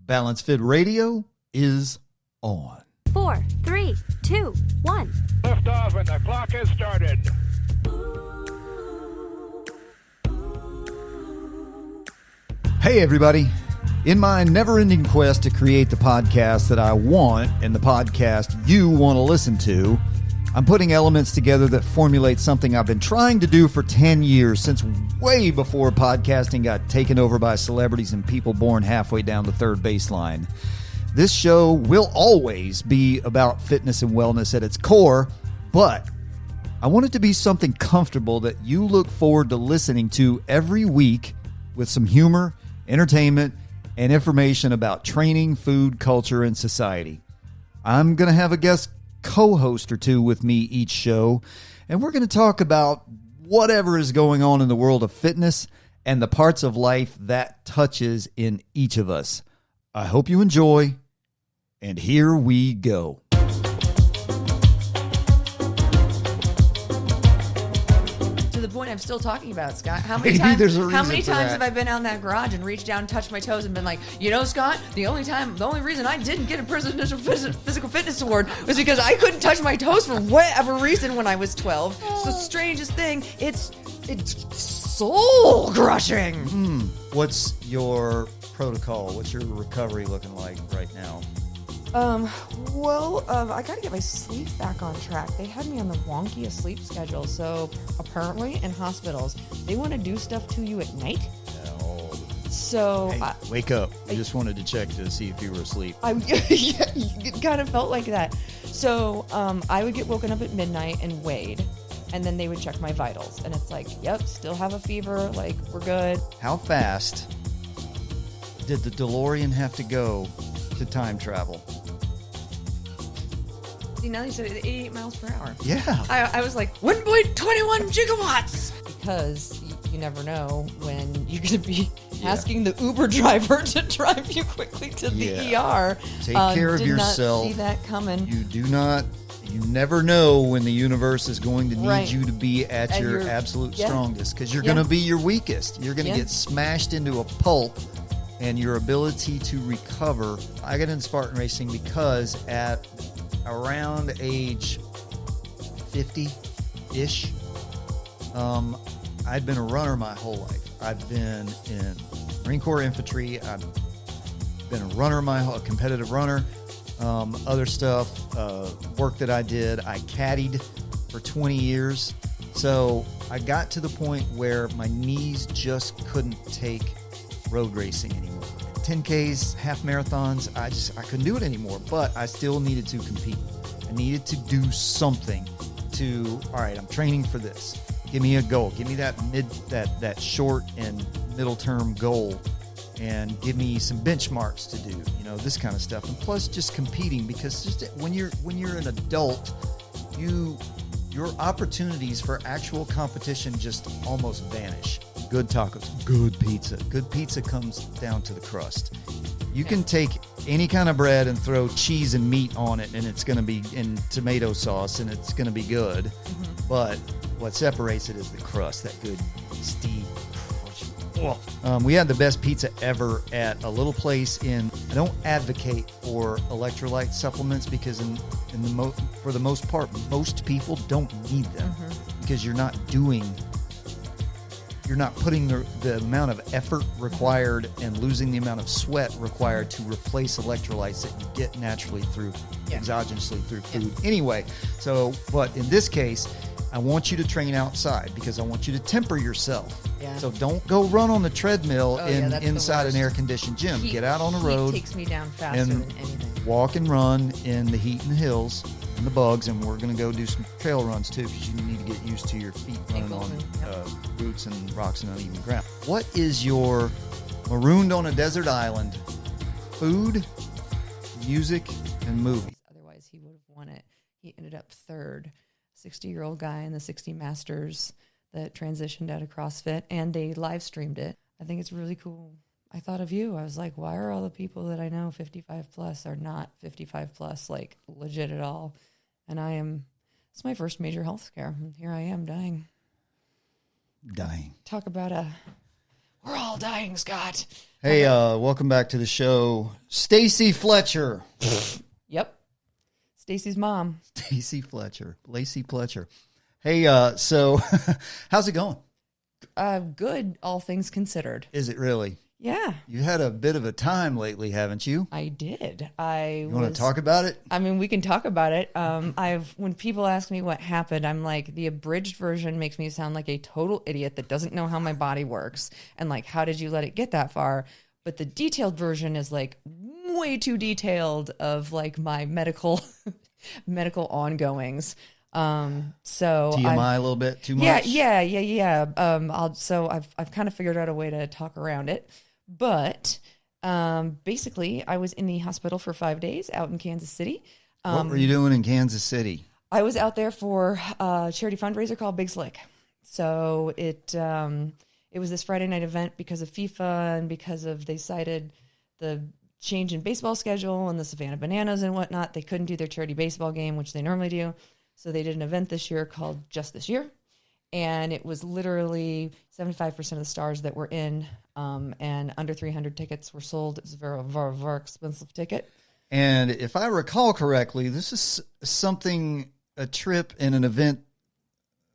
Balance Fit Radio is on. 4, 3, 2, 1. Lift off and the clock has started. Hey, everybody. In my never-ending quest to create the podcast that I want and the podcast you want to listen to, I'm putting elements together that formulate something I've been trying to do for 10 years, since way before podcasting got taken over by celebrities and people born halfway down the third baseline. This show will always be about fitness and wellness at its core, but I want it to be something comfortable that you look forward to listening to every week, with some humor, entertainment, and information about training, food, culture, and society. I'm going to have a guest co-host or two with me each show, and we're going to talk about whatever is going on in the world of fitness and the parts of life that touches in each of us. I hope you enjoy, and here we go. To the point I'm still talking about, Scott. How many Maybe times, there's a how reason many for times that. have I been out in that garage and reached down, touched my toes, and been like, you know, Scott, the only reason I didn't get a presidential physical fitness award was because I couldn't touch my toes for whatever reason when I was 12. It's the strangest thing. It's soul crushing. What's your protocol? What's your recovery looking like right now? I gotta get my sleep back on track. They had me on the wonkiest sleep schedule, so apparently in hospitals, they want to do stuff to you at night. No. So Hey, wake up. I just wanted to check to see if you were asleep. it kind of felt like that. So I would get woken up at midnight and weighed, and then they would check my vitals, and it's like, yep, still have a fever, like, we're good. How fast did the DeLorean have to go to time travel? See, now you said it, 88 miles per hour. Yeah. I was like, 1.21 gigawatts! Because you never know when you're going to be asking the Uber driver to drive you quickly to the ER. Take care of yourself. Did not see that coming. You never know when the universe is going to need Right. you to be at And your you're- absolute yeah. strongest, because you're Yeah. going to be your weakest. You're going to Yeah. get smashed into a pulp, and your ability to recover. I got into Spartan racing because at around age 50-ish, I'd been a runner my whole life. I've been in Marine Corps infantry. I've been a competitive runner. Other stuff, work that I did. I caddied for 20 years. So I got to the point where my knees just couldn't take road racing anymore. 10Ks, half marathons, I couldn't do it anymore, but I still needed to compete. I needed to do something to, all right, I'm training for this. Give me a goal. Give me that short and middle term goal, and give me some benchmarks to do, this kind of stuff. And plus just competing, because just when you're an adult, your opportunities for actual competition just almost vanish. Good tacos, good pizza. Good pizza comes down to the crust. You can take any kind of bread and throw cheese and meat on it, and it's going to be in tomato sauce, and it's going to be good. Mm-hmm. But what separates it is the crust, that good steamed crust. We had the best pizza ever at a little place I don't advocate for electrolyte supplements, because for the most part, most people don't need them, because you're not putting the amount of effort required and losing the amount of sweat required to replace electrolytes that you get naturally exogenously through food. Anyway, but in this case, I want you to train outside, because I want you to temper yourself. Yeah. So don't go run on the treadmill inside an air-conditioned gym. Get out on the road. Heat takes me down faster than anything. Walk and run in the heat and the hills and the bugs, and we're going to go do some trail runs too, because you need to get used to your feet running on roots and rocks and uneven ground. What is your marooned on a desert island food, music, and movies? Otherwise, he would have won it. He ended up third. 60-year-old guy in the 60 Masters that transitioned out of CrossFit, and they live streamed it. I think it's really cool. I thought of you. I was like, why are all the people that I know 55 plus are not 55 plus, like legit at all? And it's my first major health scare. And here I am dying. Dying. Talk about We're all dying, Scott. Hey, welcome back to the show. Stacy Fletcher. Yep. Stacy's mom. Stacy Fletcher. Lacey Fletcher. Hey, so how's it going? Good, all things considered. Is it really? Yeah. You had a bit of a time lately, haven't you? I did. You want to talk about it? I mean, we can talk about it. When people ask me what happened, I'm like, the abridged version makes me sound like a total idiot that doesn't know how my body works. And like, how did you let it get that far? But the detailed version is like way too detailed of like my medical ongoings. So TMI a little bit too much? Yeah. I've kind of figured out a way to talk around it. But basically, I was in the hospital for 5 days out in Kansas City. What were you doing in Kansas City? I was out there for a charity fundraiser called Big Slick. So it was this Friday night event because of FIFA and because of they cited the change in baseball schedule and the Savannah Bananas and whatnot. They couldn't do their charity baseball game, which they normally do. So they did an event this year called Just This Year. And it was literally 75% of the stars that were in, and under 300 tickets were sold. It was a very, very, very expensive ticket. And if I recall correctly, this is a trip and an event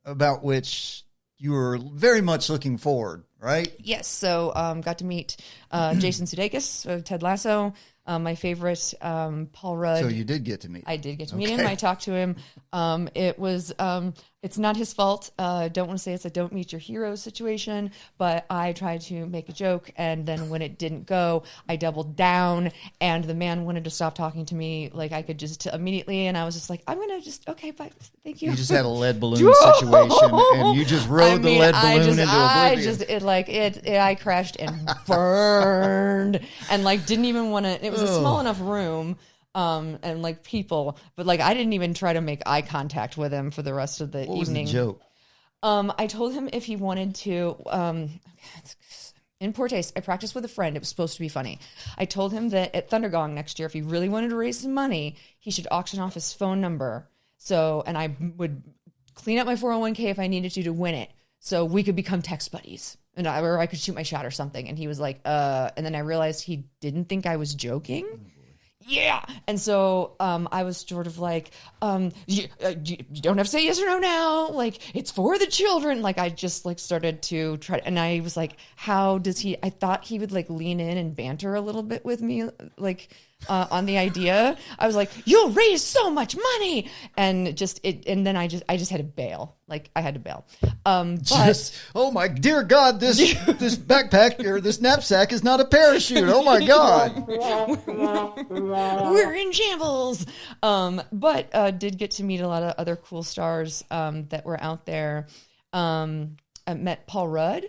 about which you were very much looking forward, right? Yes. So got to meet Jason Sudeikis, Ted Lasso, my favorite, Paul Rudd. So you did get to meet him. I did get to meet him. I talked to him. It was, it's not his fault. Don't want to say it's a don't meet your hero situation, but I tried to make a joke. And then when it didn't go, I doubled down and the man wanted to stop talking to me. Like I could just immediately. And I was just like, I'm going to just, okay, bye. Thank you. You just had a lead balloon situation and you just rode the lead balloon into oblivion. I crashed and burned and like didn't even want to, it was a small enough room. And like people, but like I didn't even try to make eye contact with him for the rest of the evening. What was the joke? I told him if he wanted to, in poor taste, I practiced with a friend. It was supposed to be funny. I told him that at Thundergong next year, if he really wanted to raise some money, he should auction off his phone number. So, and I would clean up my 401k if I needed to win it. So we could become text buddies. Or I could shoot my shot or something. And he was like, and then I realized he didn't think I was joking. Yeah. And so I was sort of like, you don't have to say yes or no now. Like, it's for the children. Like, I just like started to try. And I was like, how does he, I thought he would like lean in and banter a little bit with me, like on the idea. I was like, you'll raise so much money. And and then I just had to bail. Like, I had to bail. But oh my dear God, this backpack or this knapsack is not a parachute. Oh my God. We're in shambles. But did get to meet a lot of other cool stars that were out there. I met Paul Rudd,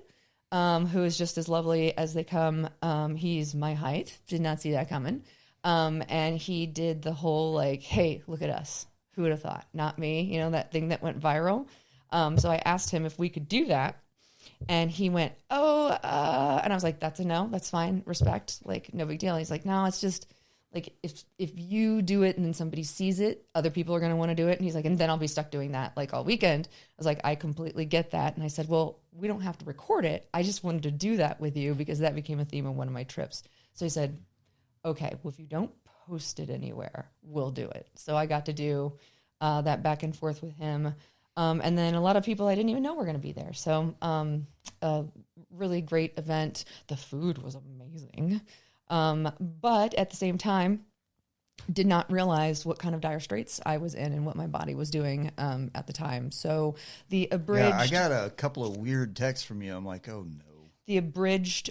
who is just as lovely as they come. He's my height. Did not see that coming. And he did the whole like, hey, look at us. Who would have thought? Not me. You know, that thing that went viral. So I asked him if we could do that. And he went, and I was like, that's a no. That's fine. Respect. Like, no big deal. He's like, no, it's just like, if you do it and then somebody sees it, other people are going to want to do it. And he's like, and then I'll be stuck doing that like all weekend. I was like, I completely get that. And I said, well, we don't have to record it. I just wanted to do that with you because that became a theme of one of my trips. So he said, okay, well, if you don't post it anywhere, we'll do it. So I got to do that back and forth with him. And then a lot of people I didn't even know were going to be there. So a really great event. The food was amazing. But at the same time, did not realize what kind of dire straits I was in and what my body was doing at the time. So the abridged... Yeah, I got a couple of weird texts from you. I'm like, oh no. The abridged,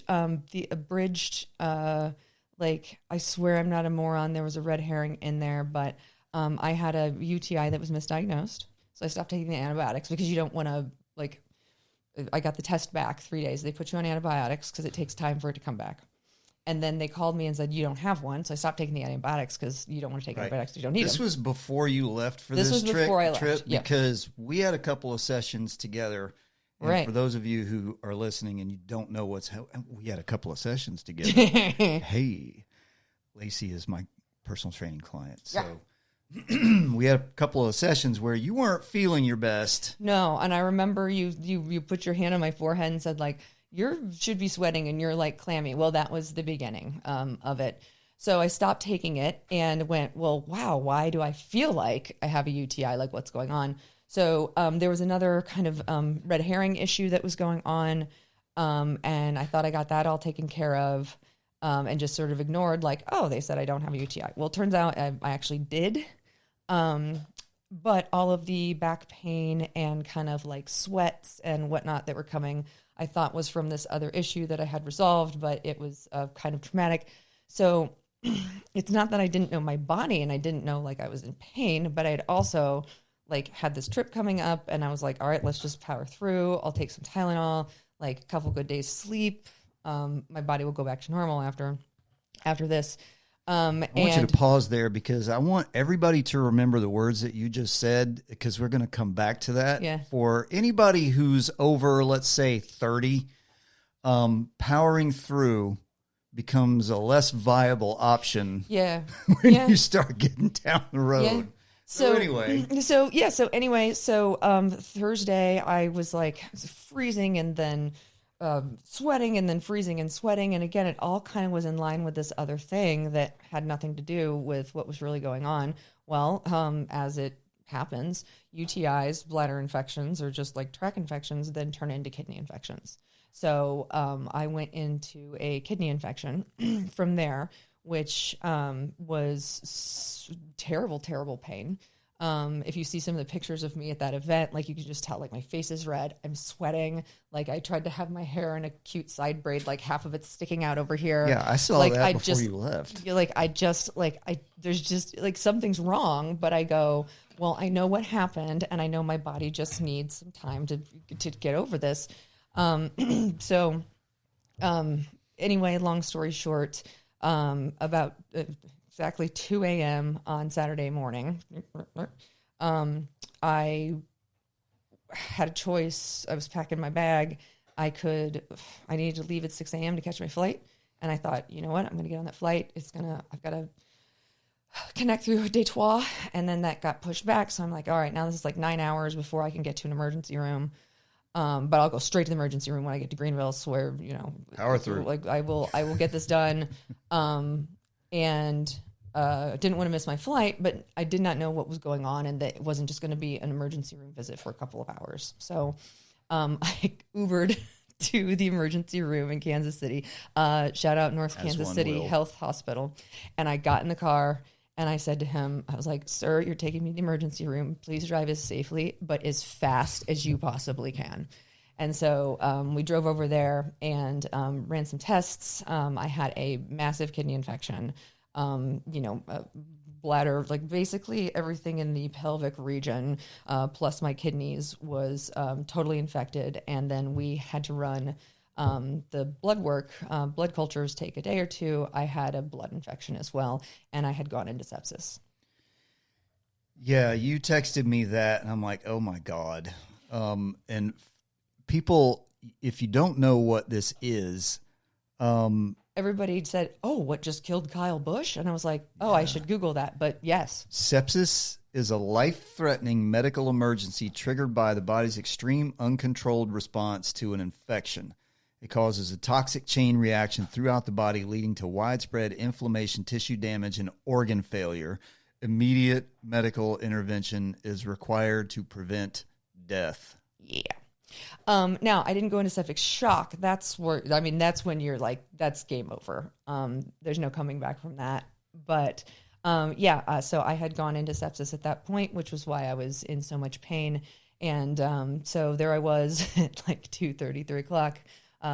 like, I swear I'm not a moron. There was a red herring in there, but I had a UTI that was misdiagnosed. So I stopped taking the antibiotics because you don't want to, like, I got the test back 3 days. They put you on antibiotics because it takes time for it to come back. And then they called me and said, you don't have one. So I stopped taking the antibiotics because you don't want to take antibiotics. You don't need them. This was before you left for this before I left. trip Yep. because we had a couple of sessions together. And right. For those of you who are listening and you don't know we had a couple of sessions together. Hey, Lacey is my personal training client. So we had a couple of sessions where you weren't feeling your best. No. And I remember you put your hand on my forehead and said, like, you should be sweating and you're like clammy. Well, that was the beginning of it. So I stopped taking it and went, well, wow, why do I feel like I have a UTI? Like, what's going on? So there was another kind of red herring issue that was going on. And I thought I got that all taken care of and just sort of ignored, like, oh, they said I don't have a UTI. Well, it turns out I actually did. But all of the back pain and kind of like sweats and whatnot that were coming, I thought was from this other issue that I had resolved, but it was kind of traumatic. So it's not that I didn't know my body and I didn't know like I was in pain, but I'd also like had this trip coming up and I was like, all right, let's just power through. I'll take some Tylenol, like a couple good days sleep. My body will go back to normal after this. I want you to pause there because I want everybody to remember the words that you just said because we're going to come back to that. Yeah. For anybody who's over, let's say 30, powering through becomes a less viable option. Yeah. When you start getting down the road. Yeah. So Thursday I was like freezing and then sweating and then freezing and sweating. And again, it all kind of was in line with this other thing that had nothing to do with what was really going on. Well, as it happens, UTIs, bladder infections, or just like tract infections, then turn into kidney infections. So I went into a kidney infection from there, which was terrible, terrible pain. If you see some of the pictures of me at that event, like you can just tell, like my face is red, I'm sweating. Like I tried to have my hair in a cute side braid, like half of it's sticking out over here. Yeah, I saw like, that before you left. There's just like something's wrong, but I go, well, I know what happened and I know my body just needs some time to get over this. Anyway, long story short, about exactly 2 a.m. on Saturday morning, I had a choice. I was packing my bag. I needed to leave at 6 a.m. to catch my flight. And I thought, you know what? I'm going to get on that flight. I've got to connect through Detroit. And then that got pushed back. So I'm like, all right, now this is like 9 hours before I can get to an emergency room. But I'll go straight to the emergency room when I get to Greenville. Swear, power through. Like I will get this done. And didn't want to miss my flight, but I did not know what was going on and that it wasn't just going to be an emergency room visit for a couple of hours. So I Ubered to the emergency room in Kansas City. Shout out North Kansas City Health Hospital. And I got in the car and I said to him, I was like, sir, you're taking me to the emergency room. Please drive as safely, but as fast as you possibly can. And so we drove over there and ran some tests. I had a massive kidney infection, bladder, like basically everything in the pelvic region, plus my kidneys was totally infected. And then we had to run the blood work. Blood cultures take a day or two. I had a blood infection as well, and I had gone into sepsis. Yeah, you texted me that, and I'm like, oh my God. And people, if you don't know what this is, everybody said, oh, what just killed Kyle Busch? And I was like, oh, yeah. I should Google that. But yes. Sepsis is a life-threatening medical emergency triggered by the body's extreme uncontrolled response to an infection. It causes a toxic chain reaction throughout the body, leading to widespread inflammation, tissue damage, and organ failure. Immediate medical intervention is required to prevent death. Yeah. Now, I didn't go into septic shock. That's when you're like, that's game over. There's no coming back from that. But so I had gone into sepsis at that point, which was why I was in so much pain. And so there I was at like 2:30, 3 o'clock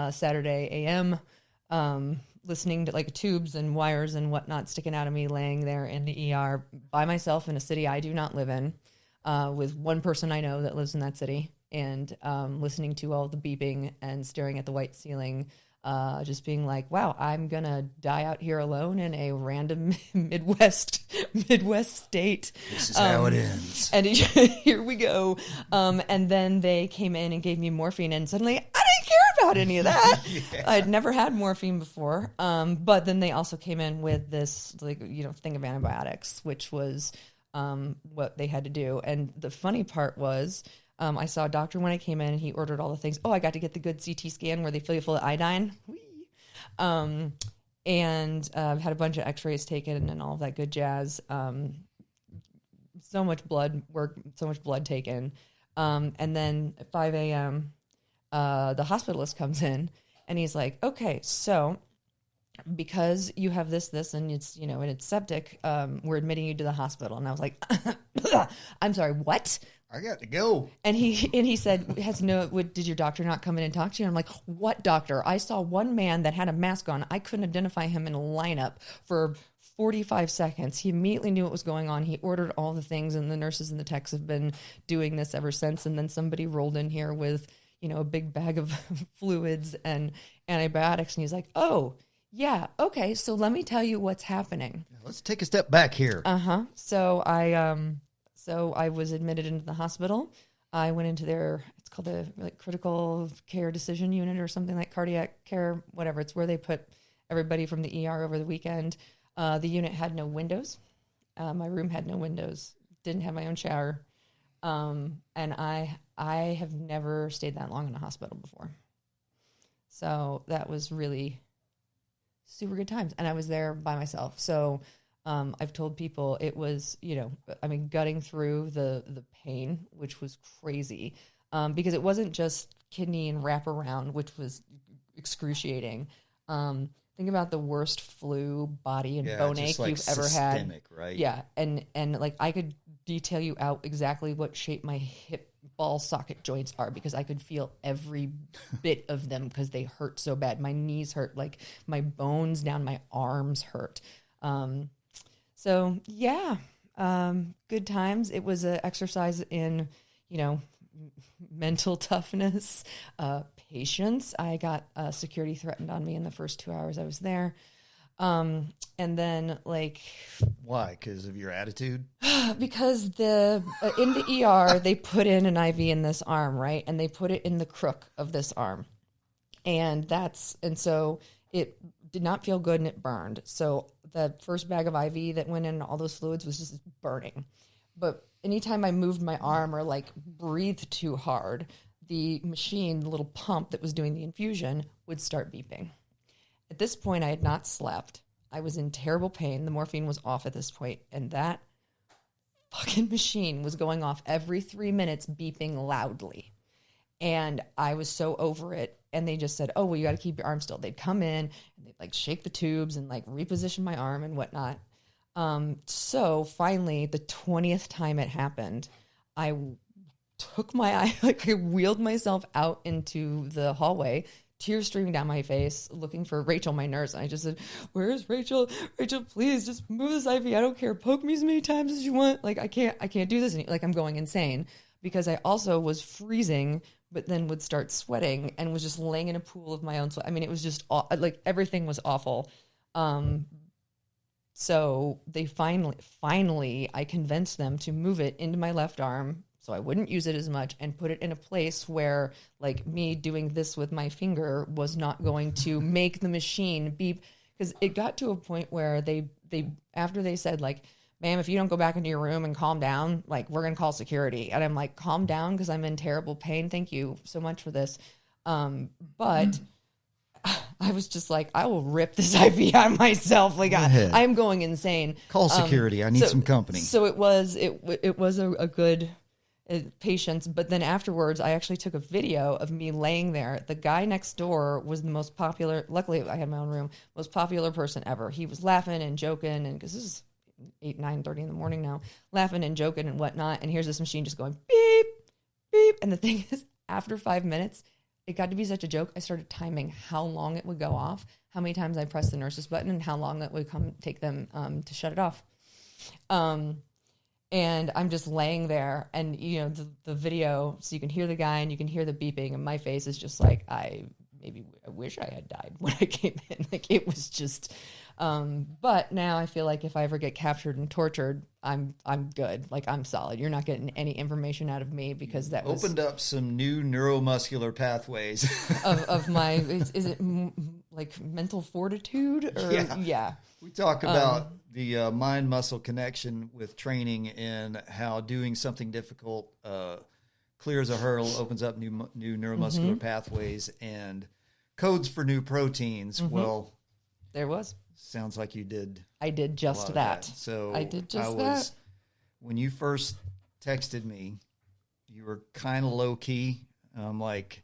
Saturday a.m., listening to like tubes and wires and whatnot sticking out of me, laying there in the ER by myself in a city I do not live in, with one person I know that lives in that city. And listening to all the beeping and staring at the white ceiling, just being like, wow, I'm going to die out here alone in a random Midwest state. This is how it ends. And here we go. And then they came in and gave me morphine, and suddenly I didn't care about any of that. Yeah. I'd never had morphine before. But then they also came in with this thing of antibiotics, which was what they had to do. And the funny part was, I saw a doctor when I came in, and he ordered all the things. Oh, I got to get the good CT scan where they fill you full of iodine. Whee! And had a bunch of x-rays taken and all of that good jazz. So much blood work, so much blood taken. And then at 5 a.m., the hospitalist comes in, and he's like, okay, so because you have this, and it's, and it's septic, we're admitting you to the hospital. And I was like, I'm sorry, what? I got to go. And he said, did your doctor not come in and talk to you? And I'm like, what doctor? I saw one man that had a mask on. I couldn't identify him in a lineup for 45 seconds. He immediately knew what was going on. He ordered all the things, and the nurses and the techs have been doing this ever since. And then somebody rolled in here with, a big bag of fluids and antibiotics. And he's like, oh, yeah, okay, so let me tell you what's happening. Let's take a step back here. So I was admitted into the hospital. I went into it's called the critical care decision unit or something, like cardiac care, whatever. It's where they put everybody from the ER over the weekend. The unit had no windows. My room had no windows. Didn't have my own shower. And I have never stayed that long in a hospital before. So that was really super good times. And I was there by myself. So I've told people it was, gutting through the pain, which was crazy, because it wasn't just kidney and wraparound, which was excruciating. Think about the worst flu, body, and bone ache you've ever had. Systemic, right? Yeah, and I could detail you out exactly what shape my hip ball socket joints are, because I could feel every bit of them because they hurt so bad. My knees hurt, like my bones down my arms hurt. So yeah, good times. It was an exercise in, mental toughness, patience. I got security threatened on me in the first 2 hours I was there. And then why? Because of your attitude? Because in the ER, they put in an IV in this arm, right? And they put it in the crook of this arm. And so it did not feel good, and it burned. So the first bag of IV that went in, all those fluids, was just burning. But anytime I moved my arm or breathed too hard, the machine, the little pump that was doing the infusion, would start beeping. At this point, I had not slept. I was in terrible pain. The morphine was off at this point, and that fucking machine was going off every 3 minutes, beeping loudly. And I was so over it. And they just said, oh, well, you got to keep your arm still. They'd come in and they'd shake the tubes and reposition my arm and whatnot. So finally, the 20th time it happened, I took I wheeled myself out into the hallway, tears streaming down my face, looking for Rachel, my nurse. And I just said, where's Rachel? Rachel, please just move this IV. I don't care. Poke me as many times as you want. I can't do this. I'm going insane, because I also was freezing, but then would start sweating and was just laying in a pool of my own sweat. I mean, it was just everything was awful. So they finally, I convinced them to move it into my left arm so I wouldn't use it as much, and put it in a place where me doing this with my finger was not going to make the machine beep. Because it got to a point where they after they said ma'am, if you don't go back into your room and calm down, we're going to call security. And I'm like, calm down, because I'm in terrible pain. Thank you so much for this. But I was just I will rip this IV on myself. I'm going insane. Call security. I need some company. So it was a good patience. But then afterwards, I actually took a video of me laying there. The guy next door was the most popular. Luckily, I had my own room. Most popular person ever. He was laughing and joking, and because this is 9:30 in the morning now, laughing and joking and whatnot. And here's this machine just going beep, beep. And the thing is, after 5 minutes, it got to be such a joke. I started timing how long it would go off, how many times I pressed the nurse's button, and how long it would take them to shut it off. And I'm just laying there, and the video, so you can hear the guy and you can hear the beeping, and my face is just I wish I had died when I came in. It was just. But now I feel if I ever get captured and tortured, I'm good. I'm solid. You're not getting any information out of me, because that opened up some new neuromuscular pathways of my, is it mental fortitude? Or, yeah. We talk about the mind-muscle connection with training, and how doing something difficult clears a hurdle, opens up new neuromuscular pathways and codes for new proteins. Well, there was. Sounds like you did. I did just that. So I did just that. When you first texted me, you were kind of low key. And I'm like,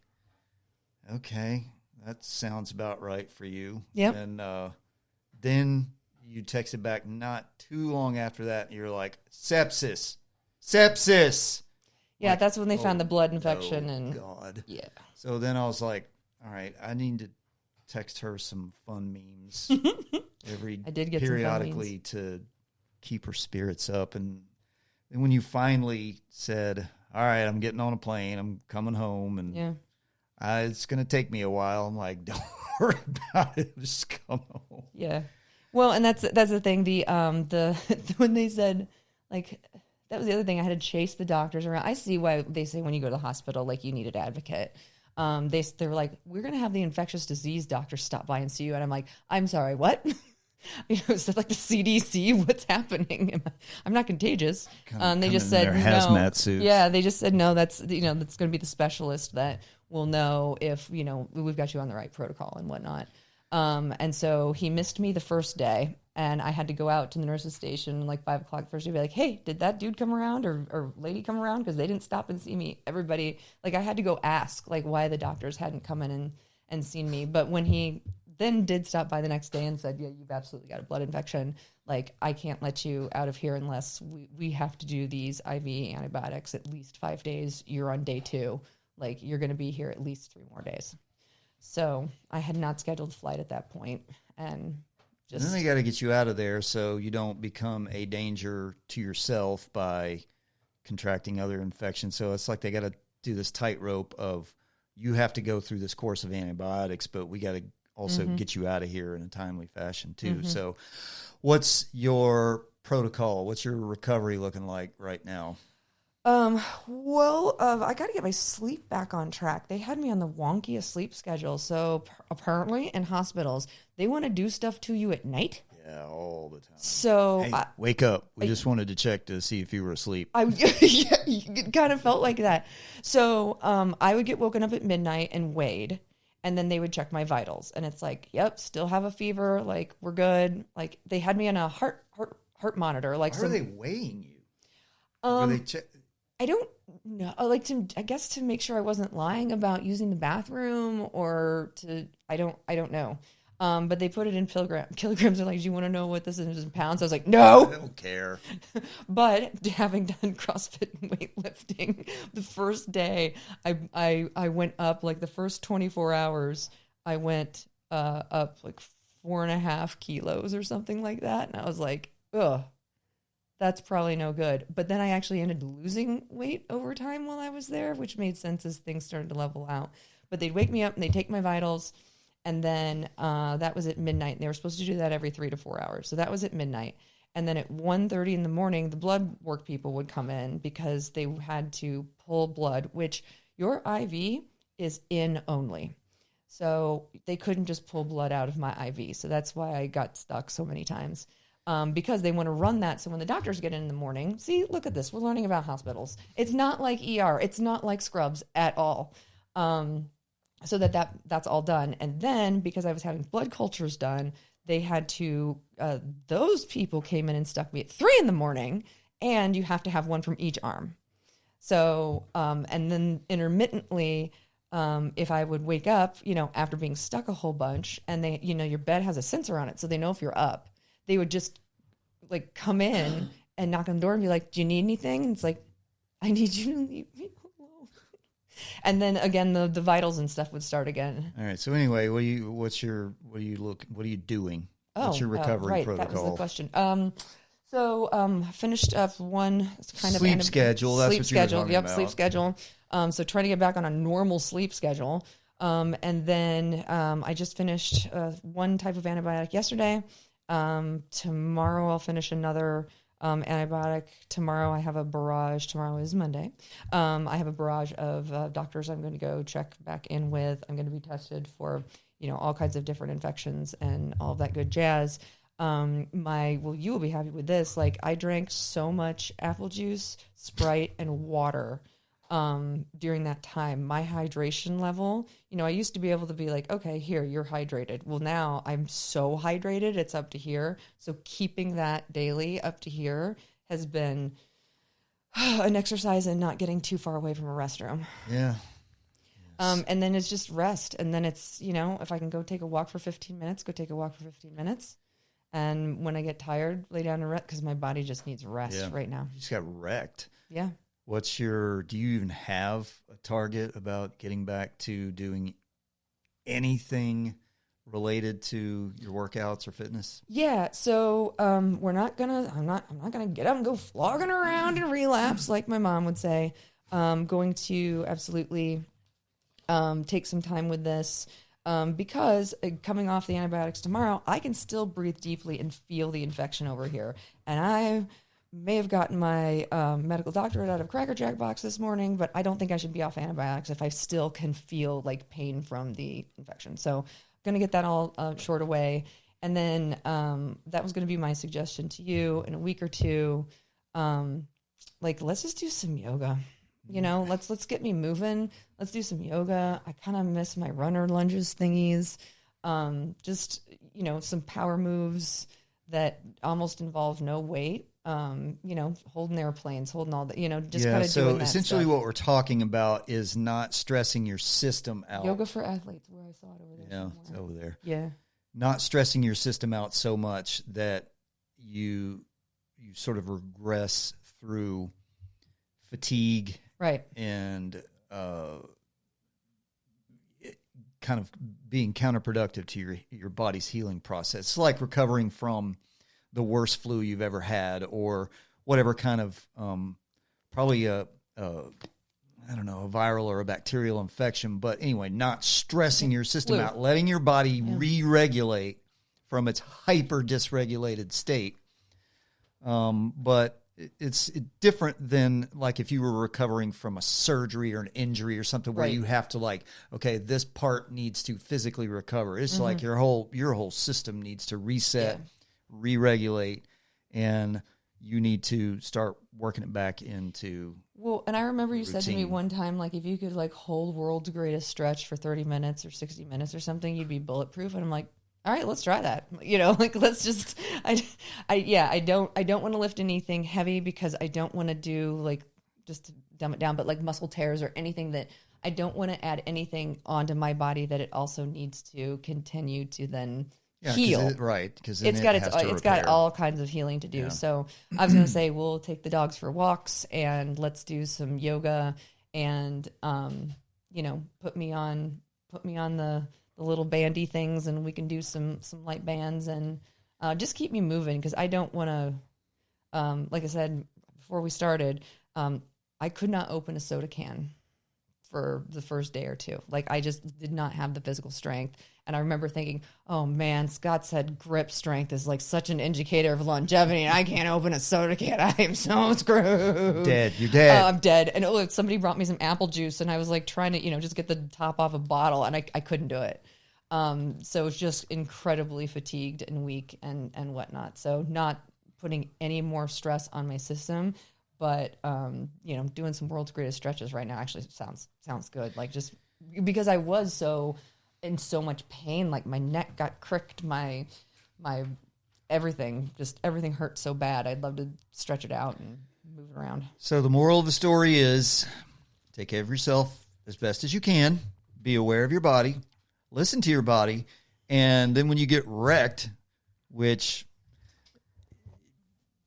okay, that sounds about right for you. Yep. And then you texted back not too long after that, and you're like, sepsis. Yeah, Like, that's when they found the blood infection. Oh, and God. Yeah. So then I was like, all right, I need to text her some fun memes I did get periodically to keep her spirits up. And then when you finally said, all right, I'm getting on a plane, I'm coming home, and it's going to take me a while, I'm like, don't worry about it, just come home. Yeah. Well, and that's the thing. The when they said, like, that was the other thing. I had to chase the doctors around. I see why they say when you go to the hospital, like, you need an advocate. They were like, we're going to have the infectious disease doctor stop by and see you. And I'm like, I'm sorry, what? Is that like the CDC? What's happening? I'm not contagious. They just said their hazmat suits. Yeah, they just said no. That's that's going to be the specialist that will know if we've got you on the right protocol and whatnot. And so he missed me the first day, and I had to go out to the nurse's station like 5 o'clock first day, be like, hey, did that dude come around or lady come around? Because they didn't stop and see me. Everybody, like, I had to go ask like why the doctors hadn't come in and seen me. But when he then did stop by the next day and said, yeah, you've absolutely got a blood infection. Like, I can't let you out of here unless we have to do these IV antibiotics at least 5 days. You're on day 2. Like, you're going to be here at least 3 more days. So I had not scheduled a flight at that point, and then they got to get you out of there so you don't become a danger to yourself by contracting other infections. So it's like they got to do this tightrope of, you have to go through this course of antibiotics, but we got to also get you out of here in a timely fashion too. So what's your protocol? What's your recovery looking like right now? I got to get my sleep back on track. They had me on the wonkiest sleep schedule. So apparently in hospitals, they want to do stuff to you at night. Yeah, all the time. So hey, wake up. We just wanted to check to see if you were asleep. It kind of felt like that. So I would get woken up at midnight and weighed, and then they would check my vitals. And it's like, yep, still have a fever. Like, we're good. Like, they had me on a heart monitor. Like, why are they weighing you? I don't know. Like, I guess to make sure I wasn't lying about using the bathroom, or I don't know. But they put it in kilograms. They're like, do you want to know what this is in pounds? I was like, no. I don't care. But having done CrossFit and weightlifting, the first day I went up, like the first 24 hours, I went up like 4.5 kilos or something like that. And I was like, ugh, that's probably no good. But then I actually ended up losing weight over time while I was there, which made sense as things started to level out. But they'd wake me up and they'd take my vitals. And then that was at midnight. They were supposed to do that every 3 to 4 hours. So that was at midnight. And then at 1:30 in the morning, the blood work people would come in because they had to pull blood, which your IV is in only. So they couldn't just pull blood out of my IV. So that's why I got stuck so many times. Because they want to run that. So when the doctors get in the morning, see, look at this. We're learning about hospitals. It's not like ER. It's not like scrubs at all. So that's all done. And then because I was having blood cultures done, they had to, those people came in and stuck me at 3 a.m, and you have to have one from each arm. So, and then intermittently, if I would wake up, after being stuck a whole bunch, and they, your bed has a sensor on it, so they know if you're up, they would just like come in and knock on the door and be like, do you need anything? And it's like, I need you to leave me alone. And then again, the vitals and stuff would start again. All right. So anyway, what are you doing? What's your recovery protocol? That was the question. Finished up one kind of sleep schedule. That's what you were talking about. Sleep schedule. So trying to get back on a normal sleep schedule. And then I just finished one type of antibiotic yesterday. Tomorrow I'll finish another antibiotic. Tomorrow I have a barrage. Tomorrow is Monday. I have a barrage of doctors I'm going to go check back in with. I'm going to be tested for, all kinds of different infections and all of that good jazz. You will be happy with this. Like, I drank so much apple juice, Sprite, and water during that time. My hydration level, I used to be able to be like, okay, here, you're hydrated. Well, now I'm so hydrated, it's up to here. So keeping that daily up to here has been an exercise in not getting too far away from a restroom. Yeah. And then it's just rest. And then it's, if I can go take a walk for 15 minutes, go take a walk for 15 minutes. And when I get tired, lay down and rest, because my body just needs rest right now. You just got wrecked. Yeah. Do you even have a target about getting back to doing anything related to your workouts or fitness? Yeah. So I'm not gonna get up and go flogging around and relapse like my mom would say. Going to absolutely take some time with this. Because coming off the antibiotics tomorrow, I can still breathe deeply and feel the infection over here. And I may have gotten my medical doctorate out of Cracker Jack box this morning, but I don't think I should be off antibiotics if I still can feel like pain from the infection. So I'm going to get that all shored away. And then that was going to be my suggestion to you in a week or two. Let's just do some yoga. Let's get me moving. Let's do some yoga. I kind of miss my runner lunges thingies. Some power moves that almost involve no weight. Holding airplanes, holding all that, just kind of doing that essentially stuff. what we're talking about is not stressing your system out. Yoga for athletes, where I saw it over there. Yeah, somewhere. it's over there. Yeah. Not stressing your system out so much that you sort of regress through fatigue. Right. And kind of being counterproductive to your body's healing process. It's like recovering from the worst flu you've ever had, or whatever kind of probably a viral or a bacterial infection. But anyway, not stressing your system out, letting your body re-regulate from its hyper dysregulated state. But it's different than like if you were recovering from a surgery or an injury or something where you have to this part needs to physically recover. It's like your whole system needs to reset, re-regulate, and you need to start working it back into. Well, and I remember you said to me one time, if you could hold world's greatest stretch for 30 minutes or 60 minutes or something, you'd be bulletproof. And I'm like, all right, let's try that. Let's just, I don't want to lift anything heavy because I don't want to do just to dumb it down, but muscle tears or anything that I don't want to add anything onto my body that it also needs to continue to then heal. Because it's got all kinds of healing to do. Yeah. So I was going to say, we'll take the dogs for walks and let's do some yoga and, put me on the little bandy things, and we can do some light bands and just keep me moving, because I don't want to, like I said before we started, I could not open a soda can for the first day or two. I just did not have the physical strength. And I remember thinking, oh man, Scott said grip strength is such an indicator of longevity, and I can't open a soda can. I am so screwed. You're dead. I'm dead. And somebody brought me some apple juice, and I was trying to, just get the top off a bottle, and I couldn't do it. So it was just incredibly fatigued and weak and whatnot. So not putting any more stress on my system, but, doing some world's greatest stretches right now actually sounds good. Just because I was in so much pain, my neck got cricked, my everything hurt so bad. I'd love to stretch it out and move it around. So the moral of the story is take care of yourself as best as you can. Be aware of your body. Listen to your body. And then when you get wrecked, which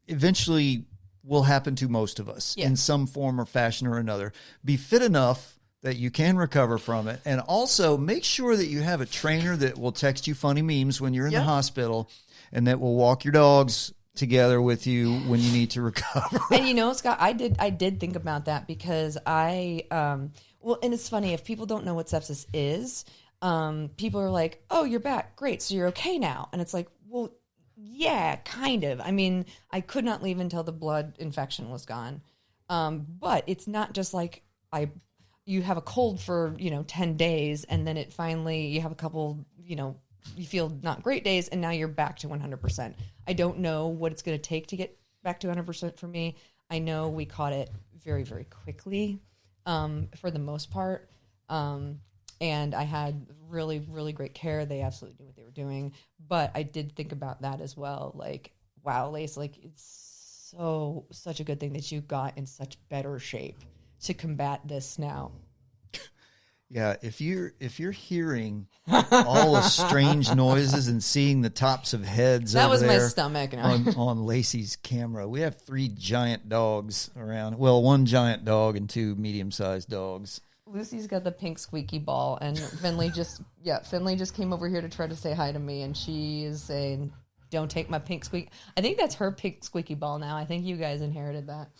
eventually will happen to most of us in some form or fashion or another, be fit enough that you can recover from it. And also make sure that you have a trainer that will text you funny memes when you're in the hospital, and that will walk your dogs together with you when you need to recover. And Scott, I did think about that, because and it's funny, if people don't know what sepsis is, people are like, oh, you're back. Great. So you're okay now. And it's like, well, yeah, kind of. I mean, I could not leave until the blood infection was gone. But it's not just you have a cold for, 10 days, and then you have a couple, you feel not great days, and now you're back to 100%. I don't know what it's going to take to get back to 100% for me. I know we caught it very, very quickly. for the most part. And I had really, really great care. They absolutely knew what they were doing. But I did think about that as well. Like, wow, Lace, like it's such a good thing that you got in such better shape to combat this now. Yeah, if you're hearing all the strange noises and seeing the tops of heads That over was my there stomach. on Lacey's camera, we have 3 giant dogs around. Well, 1 giant dog and 2 medium-sized dogs. Lucy's got the pink squeaky ball, and Finley just came over here to try to say hi to me, and she is saying, "Don't take my pink squeak." I think that's her pink squeaky ball now. I think you guys inherited that.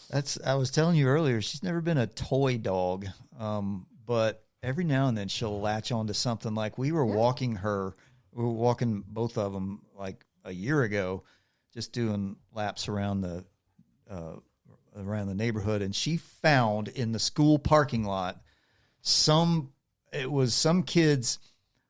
I was telling you earlier, she's never been a toy dog, but every now and then she'll latch onto something. Like we were walking both of them like a year ago, just doing laps around the neighborhood, and she found in the school parking lot some kids,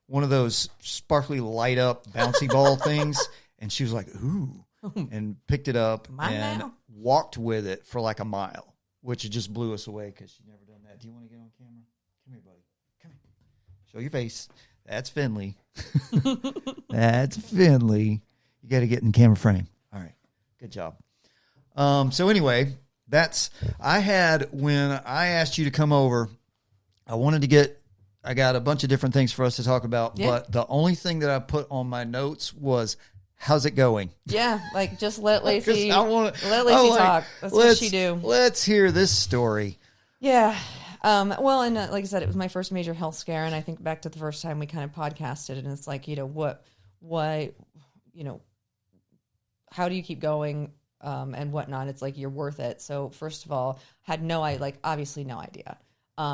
one of those sparkly light up bouncy ball things, and she was like, "Ooh," and picked it up and walked with it for like a mile, which just blew us away because she'd never done that. Do you want to get on camera? Come here, buddy. Come here. Show your face. That's Finley. That's Finley. You got to get in camera frame. All right. Good job. So anyway, when I asked you to come over, I got a bunch of different things for us to talk about, but the only thing that I put on my notes was, how's it going? Yeah, like just let Lacey talk. That's what she do. Let's hear this story. Yeah. Well, and like I said, it was my first major health scare, and I think back to the first time we kind of podcasted, and it's like, how do you keep going and whatnot? It's like, you're worth it. So first of all, obviously no idea.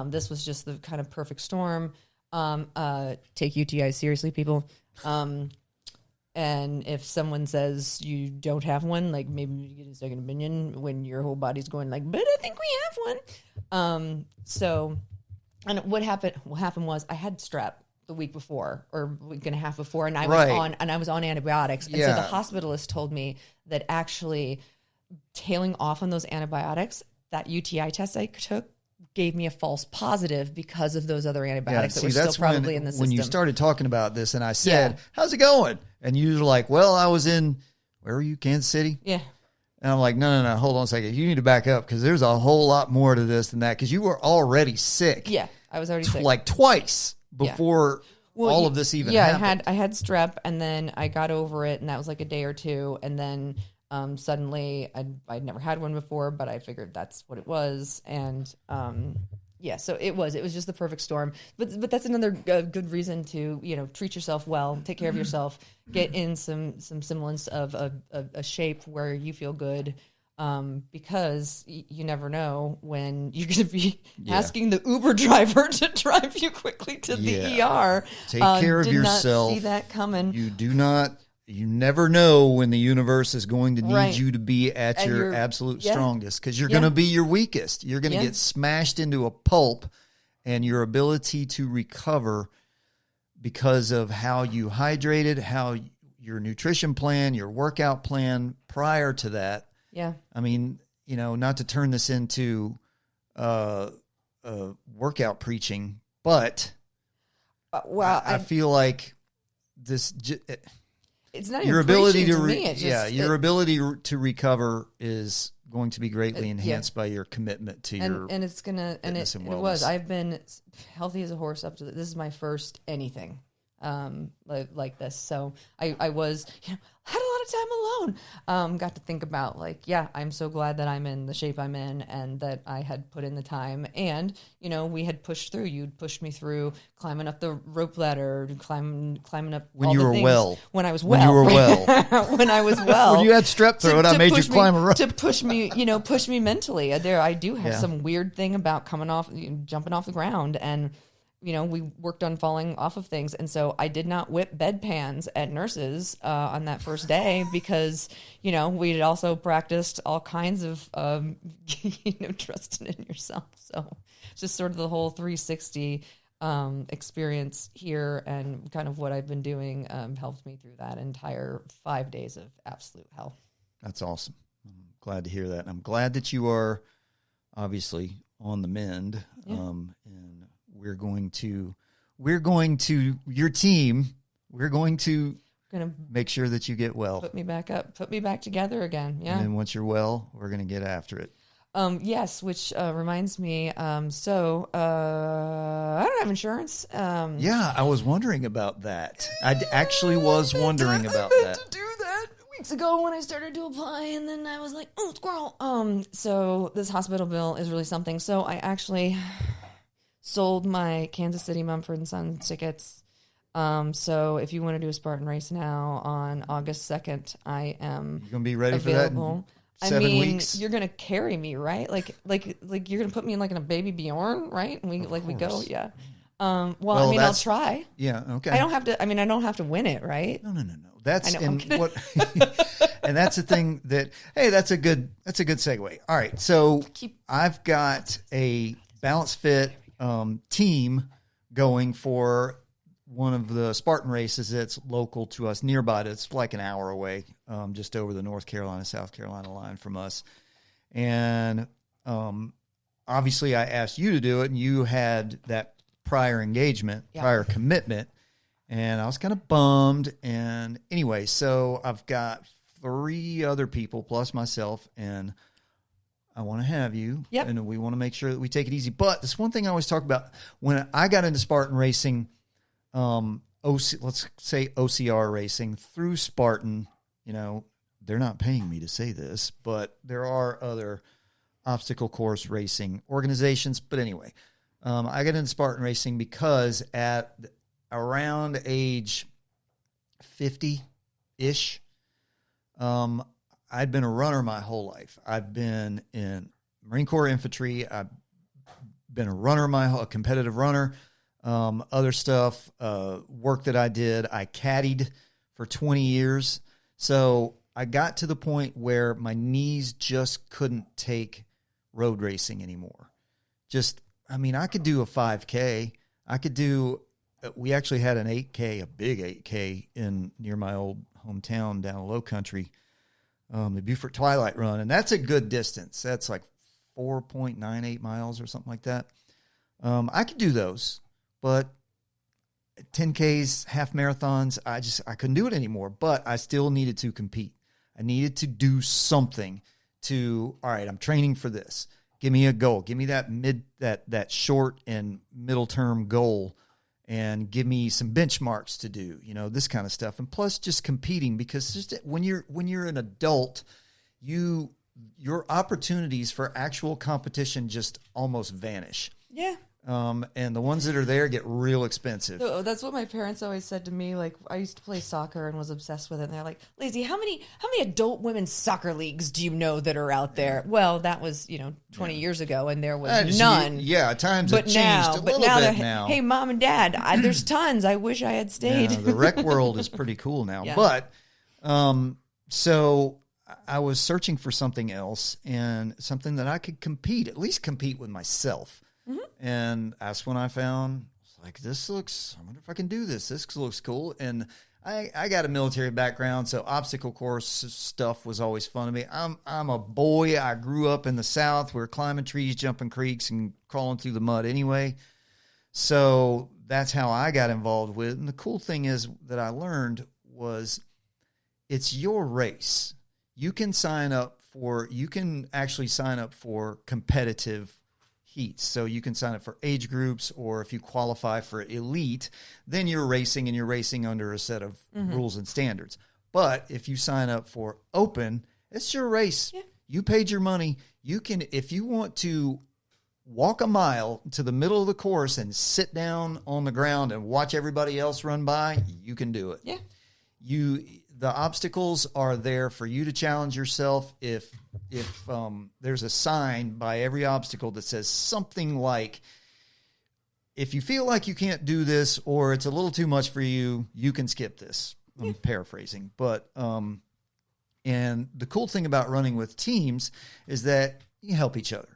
This was just the kind of perfect storm. Take UTIs seriously, people. And if someone says you don't have one, like maybe you get a second opinion when your whole body's going like, but I think we have one. And what happened was I had strep the week before or week and a half before, and I was on antibiotics. And so the hospitalist told me that actually tailing off on those antibiotics, that UTI test I took gave me a false positive because of those other antibiotics that were still probably in the system. When you started talking about this and I said, how's it going? And you were like, well, I was in, where were you, Kansas City? Yeah. And I'm like, no, hold on a second. You need to back up because there's a whole lot more to this than that, because you were already sick. Yeah, I was already sick. Like twice before all of this even happened. I had strep, and then I got over it, and that was like a day or two, and then suddenly I'd never had one before, but I figured that's what it was. And so it was just the perfect storm. But that's another good reason to, treat yourself well, take care of yourself, get in some semblance of a shape where you feel good. Because you never know when you're going to be asking the Uber driver to drive you quickly to the ER. Take care of yourself. Not see that coming. You never know when the universe is going to need you to be at your absolute strongest, because you're going to be your weakest. You're going to get smashed into a pulp, and your ability to recover because of how you hydrated, how your nutrition plan, your workout plan prior to that. Yeah. I mean, not to turn this into workout preaching, but I feel like this... It's not your even ability to me. Your ability to recover is going to be greatly enhanced by your commitment to your and it's gonna and it was. I've been healthy as a horse up to this is my first anything like this. So I was had a lot of time alone. Got to think about I'm so glad that I'm in the shape I'm in and that I had put in the time, and we had pushed through. You'd pushed me through climbing up the rope ladder, climbing up when all you the were things. well. When I was well. When you were well. When I was well. When you had strep throat, I made you climb a rope. To push me, push me mentally. I do have some weird thing about jumping off the ground, and we worked on falling off of things. And so I did not whip bedpans at nurses on that first day because, we had also practiced all kinds of, trusting in yourself. So it's just sort of the whole 360 experience here, and kind of what I've been doing helped me through that entire 5 days of absolute hell. That's awesome. I'm glad to hear that. And I'm glad that you are obviously on the mend. Yeah. And we're going to your team. We're going to Gonna make sure that you get well. put me back up, put me back together again. Yeah. And then once you're well, we're going to get after it. Yes, which reminds me. I don't have insurance. Yeah, I was wondering about that. I actually was wondering about that. To do that weeks ago when I started to apply, and then I was like, oh, squirrel. So this hospital bill is really something. So I actually sold my Kansas City Mumford & Sons tickets. So if you want to do a Spartan race now on August 2nd, I am You're going to be ready available. for that in 7 I mean, weeks? you're gonna carry me, right? Like you're gonna put me in like in a baby Bjorn, right? And we go, course. yeah. Well, I mean, I'll try. Yeah, okay. I don't have to. I mean, I don't have to win it, right? No. That's I know, I'm and kidding. what, and that's the thing that that's a good segue. All right, so I've got a Balance Fit team going for one of the Spartan races that's local to us, nearby. It's like an hour away, just over the North Carolina, South Carolina line from us. And obviously, I asked you to do it, and you had that prior engagement, prior commitment, and I was kind of bummed. And anyway, so I've got 3 other people plus myself, and I want to have you. Yep. And we want to make sure that we take it easy. But this one thing I always talk about when I got into Spartan racing. Let's say OCR racing through Spartan, they're not paying me to say this, but there are other obstacle course racing organizations. But anyway, I got into Spartan racing because at around age 50-ish, I'd been a runner my whole life. I've been in Marine Corps infantry. I've been a competitive runner. Other stuff, work that I did, I caddied for 20 years. So I got to the point where my knees just couldn't take road racing anymore. I could do a 5K. We actually had an 8K, a big 8K near my old hometown down Low Country, the Beaufort Twilight Run. And that's a good distance. That's like 4.98 miles or something like that. I could do those. But 10Ks, half marathons, I couldn't do it anymore. But I still needed to compete. I needed to do something all right, I'm training for this. Give me a goal. Give me that short and middle term goal, and give me some benchmarks to do, this kind of stuff. And plus just competing, because just when you're an adult, your opportunities for actual competition just almost vanish. Yeah. And the ones that are there get real expensive. So that's what my parents always said to me. Like, I used to play soccer and was obsessed with it. And they're like, Lacey, how many adult women's soccer leagues do you know that are out there? Well, that was 20 years ago, and there was none. Times have changed a little bit now. Hey, mom and dad, there's tons. I wish I had stayed. Yeah, the rec world is pretty cool now. Yeah. But so I was searching for something else, and something that I could at least compete with myself. Mm-hmm. And that's when I found, I wonder if I can do this. This looks cool. And I got a military background, so obstacle course stuff was always fun to me. I'm a boy. I grew up in the South. We were climbing trees, jumping creeks, and crawling through the mud anyway. So that's how I got involved with it. And the cool thing is that I learned was it's your race. You can actually sign up for competitive heats. So you can sign up for age groups, or if you qualify for elite, then you're racing under a set of rules and standards. But if you sign up for open, it's your race. Yeah. You paid your money. You can, if you want to walk a mile to the middle of the course and sit down on the ground and watch everybody else run by, you can do it. Yeah. The obstacles are there for you to challenge yourself. If there's a sign by every obstacle that says something like, if you feel like you can't do this or it's a little too much for you, you can skip this. I'm paraphrasing. But and the cool thing about running with teams is that you help each other.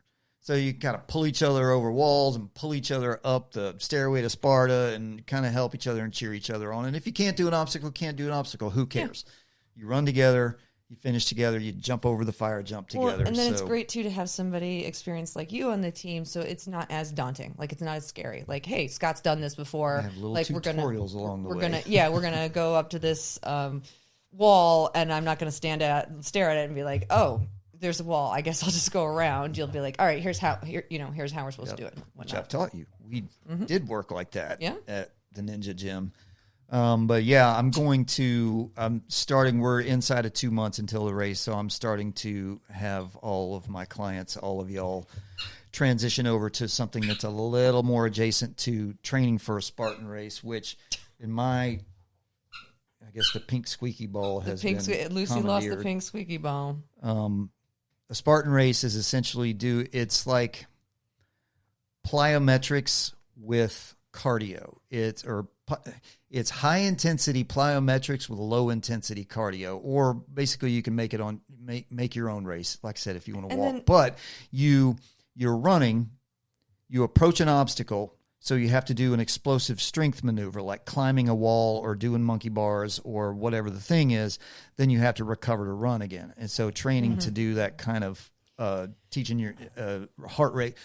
So you kind of pull each other over walls and pull each other up the stairway to Sparta and kind of help each other and cheer each other on. And if you can't do an obstacle, who cares? Yeah. You run together, You finish together. You jump over the fire, jump together. And then it's great too to have somebody experienced like you on the team, so it's not as daunting. Like it's not as scary. Like, hey, Scott's done this before. I have little like tutorials along the way. We're gonna go up to this wall, and I'm not gonna stare at it and be like, oh, there's a wall. I guess I'll just go around. You'll be like, all right, here's how we're supposed to do it. Which I've taught you. We did work like that at the Ninja Gym. But yeah, we're inside of 2 months until the race. So I'm starting to have all of my clients, all of y'all transition over to something that's a little more adjacent to training for a Spartan race, which I guess the pink squeaky ball has been Lucy lost the pink squeaky ball. A Spartan race is essentially it's like plyometrics with cardio. It's high intensity plyometrics with low intensity cardio, or basically you can make your own race. Like I said, if you want to walk, but you're running, you approach an obstacle. So you have to do an explosive strength maneuver, like climbing a wall or doing monkey bars or whatever the thing is. Then you have to recover to run again. And so training to do that kind of teaching your heart rate,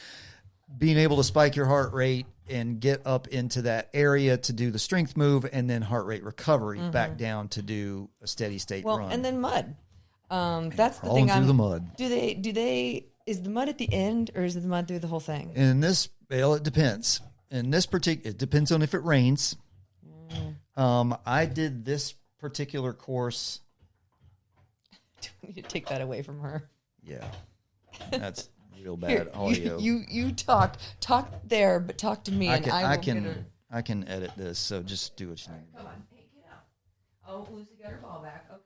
being able to spike your heart rate and get up into that area to do the strength move, and then heart rate recovery back down to do a steady state run. And then mud. That's the thing. Through the mud. Is the mud at the end, or is it the mud through the whole thing? It depends. It depends on if it rains. I did this particular course. Do we need to take that away from her? Yeah, that's real bad audio. You talk there, but talk to me, I can edit this. So just do what you need. Come on, hey, get out. Oh, Lucy got her ball back. Okay.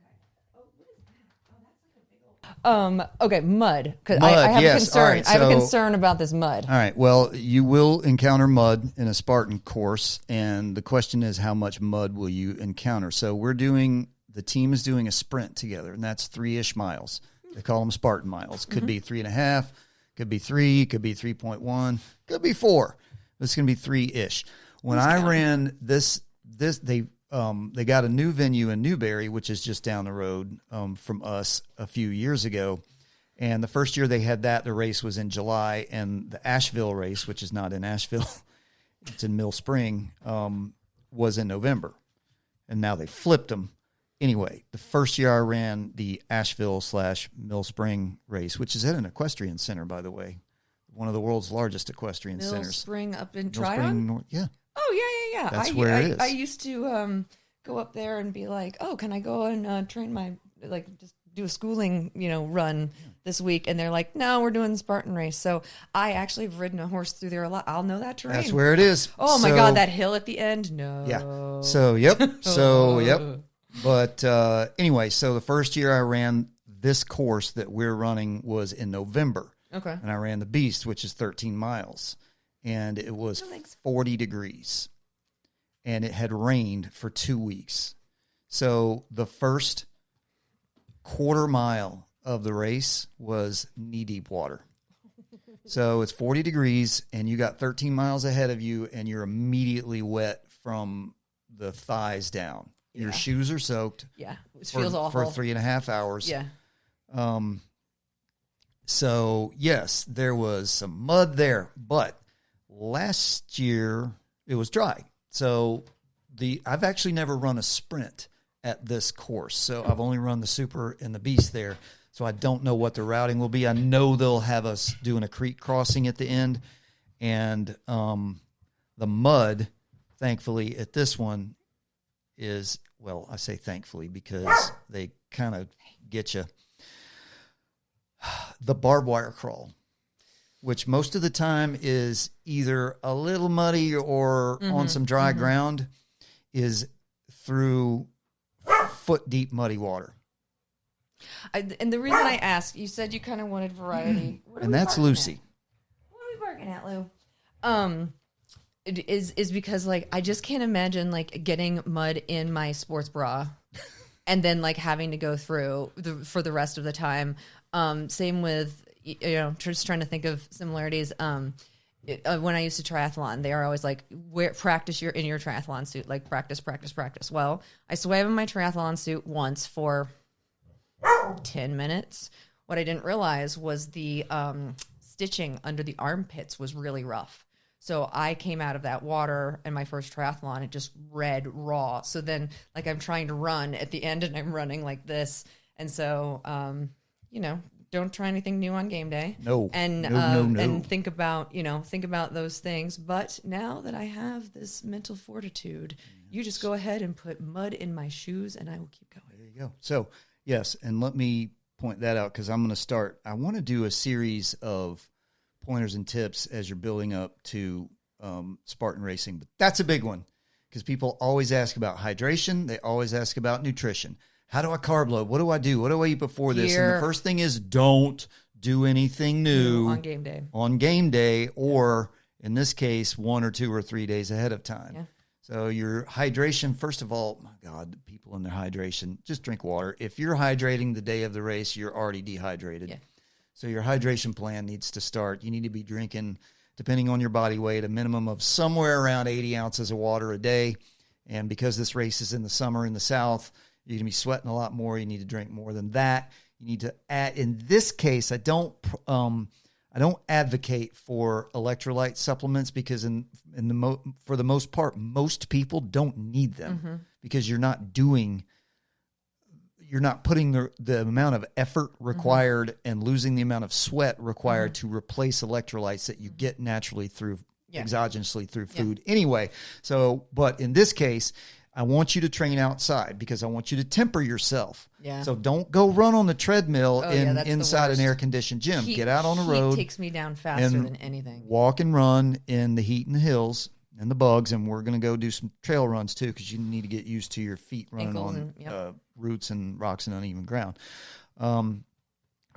Oh, what is that? Oh, that's like a big old. Okay, mud. Because I have a concern. Right, I have a concern about this mud. All right. Well, you will encounter mud in a Spartan course, and the question is, how much mud will you encounter? So the team is doing a sprint together, and that's 3-ish miles. They call them Spartan miles. Could be 3.5. Could be 3, could be 3.1, could be 4. It's going to be 3-ish. When I ran this, they got a new venue in Newberry, which is just down the road from us a few years ago. And the first year they had that, the race was in July, and the Asheville race, which is not in Asheville, it's in Mill Spring, was in November. And now they flipped them. Anyway, the first year I ran the Asheville/Mill Spring race, which is at an equestrian center, by the way, one of the world's largest equestrian centers. Mill Spring up in Tryon? Yeah. Oh, yeah. That's where it is. I used to go up there and be like, oh, can I go and train just do a schooling, run this week? And they're like, no, we're doing the Spartan race. So I actually have ridden a horse through there a lot. I'll know that terrain. That's where it is. Oh, my God, that hill at the end? No. Yeah. So, yep. But anyway, so the first year I ran this course that we're running was in November. Okay. And I ran the Beast, which is 13 miles. And it was 40 degrees. And it had rained for 2 weeks. So the first quarter mile of the race was knee-deep water. So it's 40 degrees, and you got 13 miles ahead of you, and you're immediately wet from the thighs down. Your shoes are soaked. Yeah, it feels awful. For 3.5 hours. Yeah. So, yes, there was some mud there. But last year, it was dry. So, I've actually never run a sprint at this course. So, I've only run the Super and the Beast there. So, I don't know what the routing will be. I know they'll have us doing a creek crossing at the end. And the mud, thankfully, at this one is, well, I say thankfully because they kind of get you. The barbed wire crawl, which most of the time is either a little muddy or on some dry ground, is through foot-deep muddy water. And the reason I asked, you said you kind of wanted variety. And that's Lucy. What are we barking at, Lou? It is because I just can't imagine getting mud in my sports bra and then having to go through for the rest of the time. Same with just trying to think of similarities. When I used to triathlon, they are always practice in your triathlon suit, practice. Well, I swam in my triathlon suit once for 10 minutes. What I didn't realize was the stitching under the armpits was really rough. So I came out of that water and my first triathlon, it just red raw. So then like I'm trying to run at the end and I'm running like this. And so, don't try anything new on game day. No. And and think about those things. But now that I have this mental fortitude, you just go ahead and put mud in my shoes and I will keep going. There you go. So, yes, and let me point that out because I'm going to start. I want to do a series of pointers and tips as you're building up to Spartan racing. But that's a big one because people always ask about hydration. They always ask about nutrition. How do I carb load? What do I do? What do I eat before this? And the first thing is don't do anything new on game day. On game day, or in this case, 1 or 2 or 3 days ahead of time. Yeah. So your hydration, first of all, my God, people and their hydration, just drink water. If you're hydrating the day of the race, you're already dehydrated. Yeah. So your hydration plan needs to start. You need to be drinking, depending on your body weight, a minimum of somewhere around 80 ounces of water a day. And because this race is in the summer in the South, you're going to be sweating a lot more. You need to drink more than that. You need to add, in this case, I don't advocate for electrolyte supplements because for the most part, most people don't need them because you're not putting the amount of effort required and losing the amount of sweat required to replace electrolytes that you get naturally through exogenously through food anyway. So, but in this case, I want you to train outside because I want you to temper yourself. Yeah. So don't go run on the treadmill inside an air-conditioned gym. Get out on the road. Heat takes me down faster than anything. Walk and run in the heat and the hills and the bugs, and we're going to go do some trail runs too because you need to get used to your feet running on roots and rocks and uneven ground.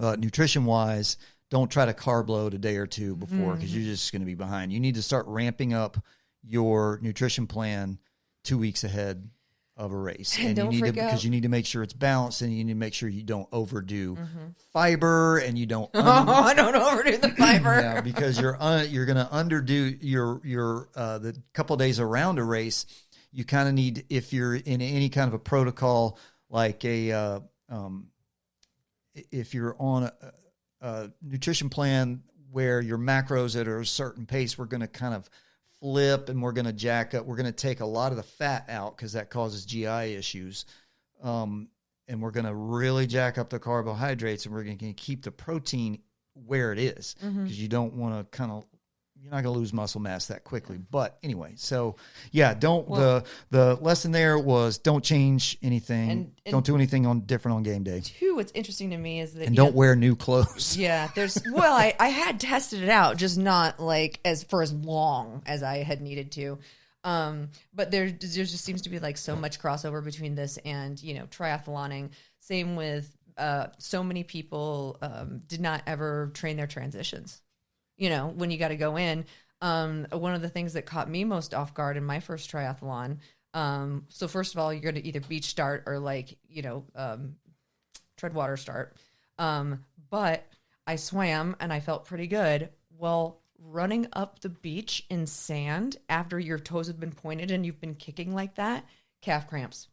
Nutrition-wise, don't try to carb load a day or two before because you're just going to be behind. You need to start ramping up your nutrition plan 2 weeks ahead of a race. And don't you need forget, because you need to make sure it's balanced and you need to make sure you don't overdo fiber and you don't I don't overdo the fiber. Yeah, because you're going to underdo your the couple of days around a race. You kind of need, if you're in any kind of a protocol like if you're on a nutrition plan where your macros at a certain pace, we're going to kind of flip and we're going to jack up. We're going to take a lot of the fat out because that causes GI issues. And we're going to really jack up the carbohydrates and we're going to keep the protein where it is because you don't want to you're not going to lose muscle mass that quickly. But anyway, so yeah, the lesson there was don't change anything. And don't do anything different on game day. Too, what's interesting to me is that don't wear new clothes. Yeah, I had tested it out, just not like for as long as I had needed to. But there just seems to be like so much crossover between this and, triathloning. Same with so many people did not ever train their transitions. When you got to go in, one of the things that caught me most off guard in my first triathlon. So first of all, you're going to either beach start or tread water start. But I swam and I felt pretty good. Well, running up the beach in sand after your toes have been pointed and you've been kicking like that, calf cramps.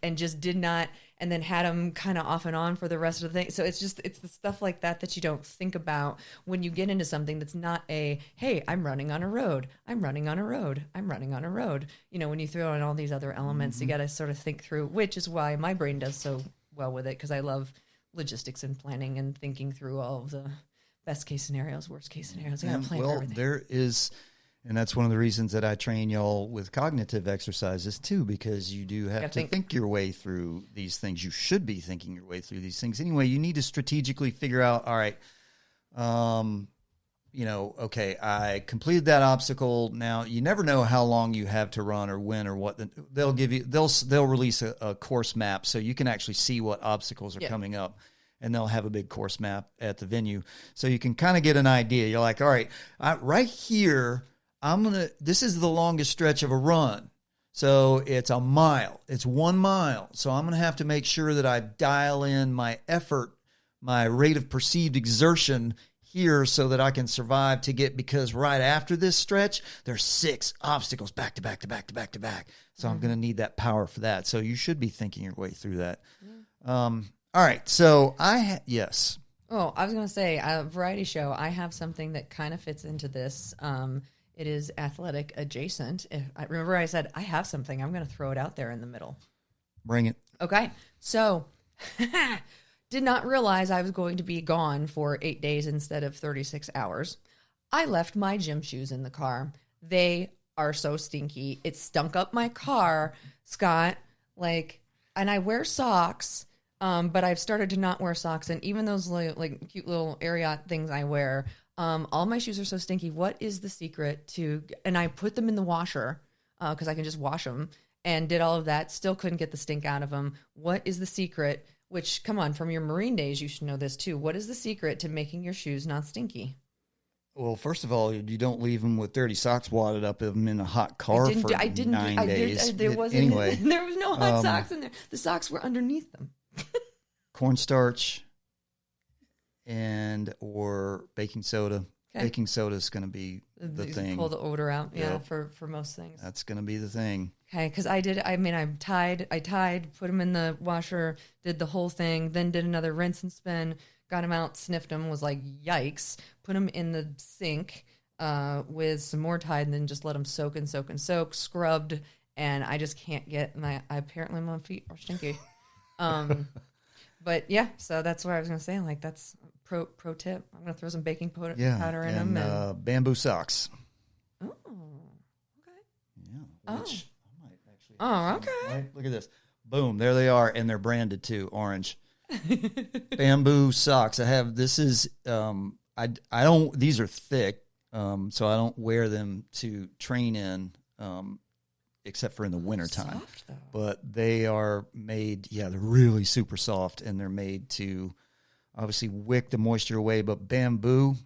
And just did not, and then had them kind of off and on for the rest of the thing. So it's the stuff like that you don't think about when you get into something that's not hey, I'm running on a road. I'm running on a road. I'm running on a road. When you throw in all these other elements, you got to sort of think through, which is why my brain does so well with it, because I love logistics and planning and thinking through all of the best case scenarios, worst case scenarios. I got to plan for everything. There is... And that's one of the reasons that I train y'all with cognitive exercises too, because you do have to think your way through these things. You should be thinking your way through these things. Anyway, you need to strategically figure out, all right, okay, I completed that obstacle. Now you never know how long you have to run or when or what. They'll give you, they'll release a course map so you can actually see what obstacles are coming up. And they'll have a big course map at the venue. So you can kind of get an idea. You're like, all right, right here, this is the longest stretch of a run. So it's a mile. It's 1 mile. So I'm going to have to make sure that I dial in my effort, my rate of perceived exertion here so that I can survive because right after this stretch, there's 6 obstacles back to back to back to back to back. So I'm going to need that power for that. So you should be thinking your way through that. All right. So yes. Oh, I was going to say, a variety show. I have something that kind of fits into this. It is athletic adjacent. Remember I said I have something. I'm going to throw it out there in the middle. Bring it. Okay. So did not realize I was going to be gone for 8 days instead of 36 hours. I left my gym shoes in the car. They are so stinky. It stunk up my car, Scott. And I wear socks. But I've started to not wear socks, and even those like cute little Ariat things I wear, all my shoes are so stinky. What is the secret to? And I put them in the washer because I can just wash them, and did all of that. Still couldn't get the stink out of them. What is the secret? Which, come on, from your Marine days, you should know this too. What is the secret to making your shoes not stinky? Well, first of all, you don't leave them with dirty socks wadded up in them in a hot car for 9 days. There was no hot socks in there. The socks were underneath them. Cornstarch or baking soda. Okay. Baking soda is going to be the thing. Pull the odor out, for most things. That's going to be the thing. Okay, because I tied, put them in the washer, did the whole thing, then did another rinse and spin, got them out, sniffed them, was like, yikes, put them in the sink with some more Tide, and then just let them soak and soak and soak, scrubbed, and I just can't get apparently my feet are stinky. But yeah, so that's what I was going to say. Like, that's pro tip. I'm going to throw some baking powder in them. And bamboo socks. Oh, okay. Yeah. Which I might actually. Oh, okay. Right? Look at this. Boom. There they are. And they're branded too. Orange. Bamboo socks. This is, these are thick. So I don't wear them to train in, except for in the wintertime. But they are made, they're really super soft, and they're made to obviously wick the moisture away. But bamboo,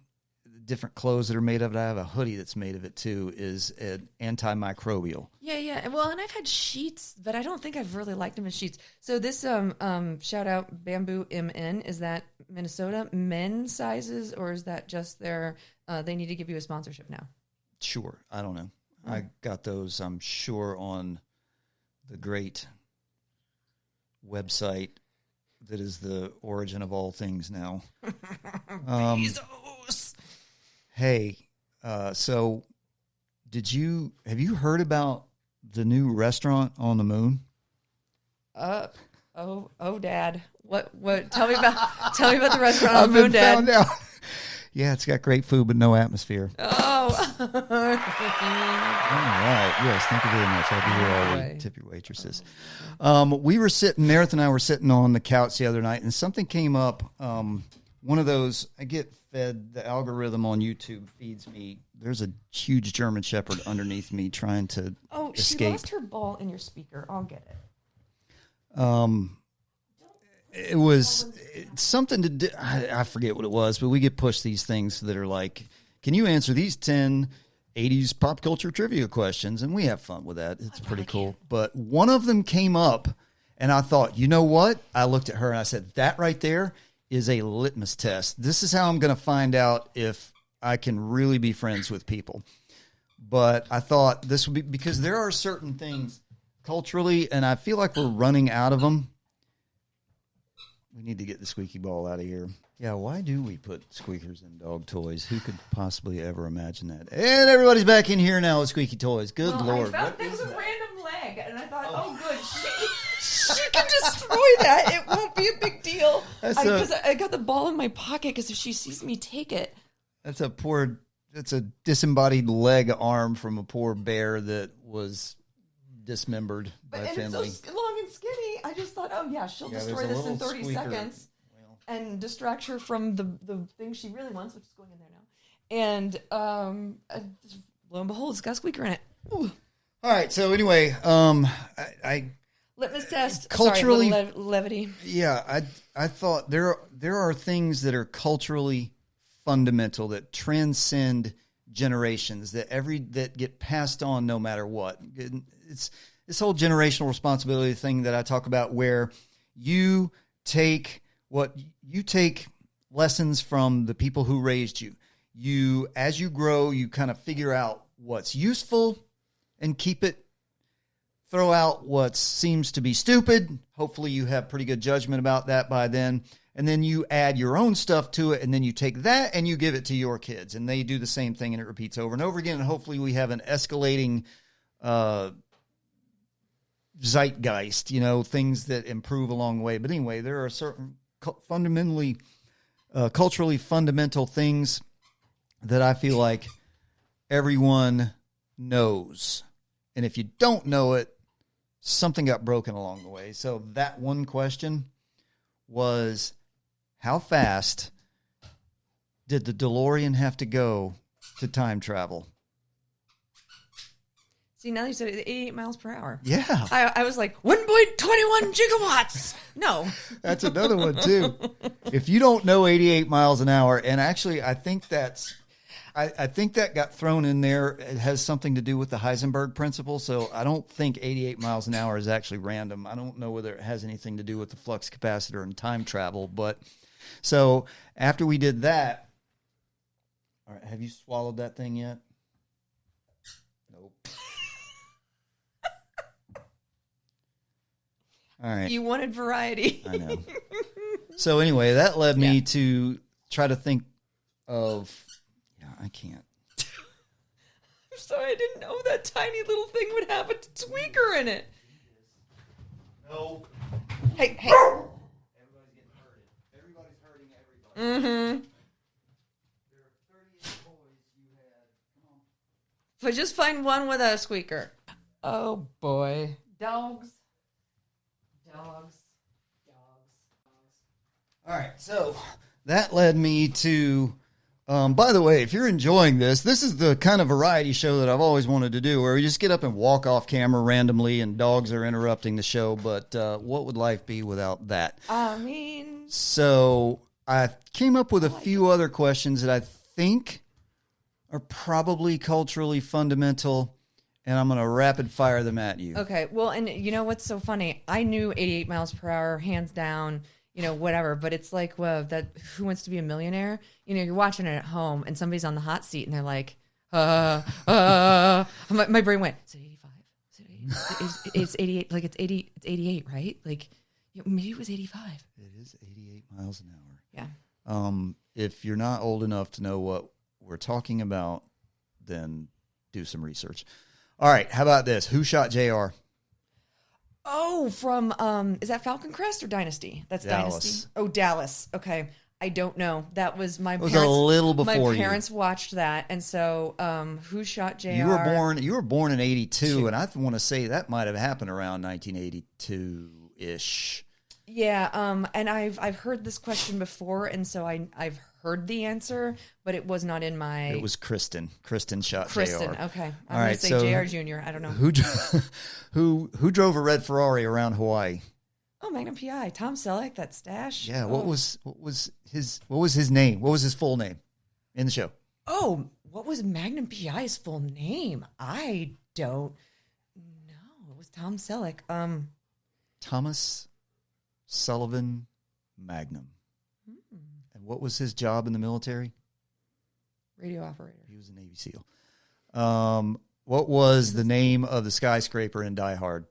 different clothes that are made of it, I have a hoodie that's made of it too, is an antimicrobial. Yeah. Well, and I've had sheets, but I don't think I've really liked them as sheets. So this shout out Bamboo MN, is that Minnesota men's sizes, or is that just their, they need to give you a sponsorship now? Sure. I don't know. I got those, I'm sure, on the great website that is the origin of all things now. Bezos. Hey, so have you heard about the new restaurant on the moon? Dad. What tell me about the restaurant on the moon, Dad. Found out. Yeah, it's got great food but no atmosphere. Oh. All right. Yes, thank you very much. I'll be here all week. Tip your waitresses. Meredith and I were sitting on the couch the other night, and something came up. One of those, I get fed, the algorithm on YouTube feeds me. There's a huge German Shepherd underneath me trying to escape. She lost her ball in your speaker. I'll get it. It was something to do. I forget what it was, but we get pushed these things that are like, can you answer these 10 80s pop culture trivia questions? And we have fun with that. It's pretty cool. But one of them came up, and I thought, you know what? I looked at her and I said, that right there is a litmus test. This is how I'm going to find out if I can really be friends with people. But I thought this would be, because there are certain things culturally, and I feel like we're running out of them. We need to get the squeaky ball out of here. Yeah, why do we put squeakers in dog toys? Who could possibly ever imagine that? And everybody's back in here now with squeaky toys. Good Lord. I found there was a random leg, and I thought, good, she can destroy that. It won't be a big deal. I got the ball in my pocket, because if she sees me take it. That's a disembodied leg arm from a poor bear that was dismembered by family. It's so long and skinny. I just thought, she'll destroy this in 30 seconds and distract her from the thing she really wants, which is going in there now. And lo and behold, it's got a squeaker in it. Ooh. All right. So anyway, I litmus test. Culturally, levity. Yeah, I thought there are things that are culturally fundamental that transcend generations that get passed on no matter what. It's this whole generational responsibility thing that I talk about, where you take lessons from the people who raised you. As you grow, you kind of figure out what's useful and keep it throw out what seems to be stupid. Hopefully you have pretty good judgment about that by then. And then you add your own stuff to it, and then you take that and you give it to your kids. And they do the same thing, and it repeats over and over again. And hopefully we have an escalating zeitgeist, things that improve along the way. But anyway, there are certain culturally fundamental things that I feel like everyone knows. And if you don't know it, something got broken along the way. So that one question was, how fast did the DeLorean have to go to time travel? See, now you said 88 miles per hour. Yeah. I was like, 1.21 gigawatts. No. That's another one, too. If you don't know 88 miles an hour, and actually I think I think that got thrown in there. It has something to do with the Heisenberg principle. So I don't think 88 miles an hour is actually random. I don't know whether it has anything to do with the flux capacitor and time travel. But so after we did that, all right, have you swallowed that thing yet? Nope. All right. You wanted variety. I know. So anyway, that led me to try to think of, I can't. I'm sorry, I didn't know that tiny little thing would have a tweaker in it. No. Hey. Everybody's getting hurted. Everybody's hurting everybody. Mm-hmm. There are 38 boys you had. Come on. But just find one with a squeaker. Oh, boy. Dogs. All right, so that led me to, by the way, if you're enjoying this is the kind of variety show that I've always wanted to do, where we just get up and walk off camera randomly and dogs are interrupting the show, but what would life be without that? So I came up with a few other questions that I think are probably culturally fundamental, and I'm going to rapid fire them at you. Okay, well, and you know what's so funny? I knew 88 miles per hour, hands down, whatever, but it's like, that Who Wants to Be a Millionaire? You're watching it at home, and somebody's on the hot seat, and they're like, my brain went, is it 85? It's 88, like it's 88, right? Like, maybe it was 85. It is 88 miles an hour. Yeah. If you're not old enough to know what we're talking about, then do some research. All right, how about this? Who shot JR? Oh, from, is that Falcon Crest or Dynasty? That's Dallas. Dynasty. Oh, Dallas. Okay. I don't know. That was my parents. It was a little before my parents watched that. And so, who shot JR? You were born in 82, and I want to say that might have happened around 1982-ish. Yeah, and I've heard this question before, and so I've heard the answer, but it was not in my... It was Kristen. Kristen shot JR. Okay. I'm going to say JR Jr. I don't know. Who drove a red Ferrari around Hawaii? Oh, Magnum PI. Tom Selleck, that stash. Yeah, what was his name? What was his full name in the show? Oh, what was Magnum PI's full name? I don't know. It was Tom Selleck. Thomas Sullivan Magnum. And what was his job in the military? Radio operator. He was a Navy SEAL. What was the name of the skyscraper in Die Hard?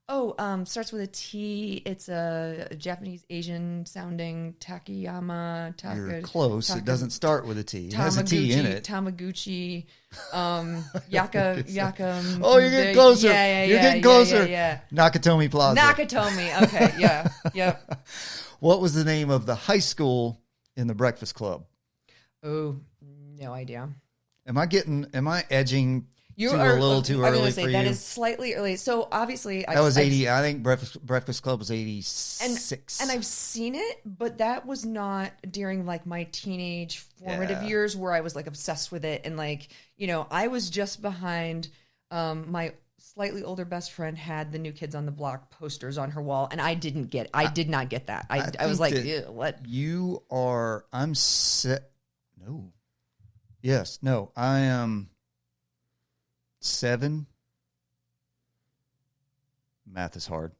Oh, starts with a T. It's a Japanese Asian sounding Takayama. You're close. It doesn't start with a T. It has a T in it. Tamaguchi. Yaka. Oh, you're getting closer. Yeah, you're getting closer. Yeah. Nakatomi Plaza. Nakatomi. Okay. Yeah. Yep. What was the name of the high school in The Breakfast Club? Oh, no idea. Am I edging a little too early for you? That is slightly early. So obviously, that was 80. I think Breakfast Club was 86. And I've seen it, but that was not during like my teenage formative years where I was like obsessed with it. And like, I was just behind my slightly older best friend had the New Kids on the Block posters on her wall, and I did not get that. I was like, ew, what? You are, I'm set. No. Yes. No, I am 7. Math is hard.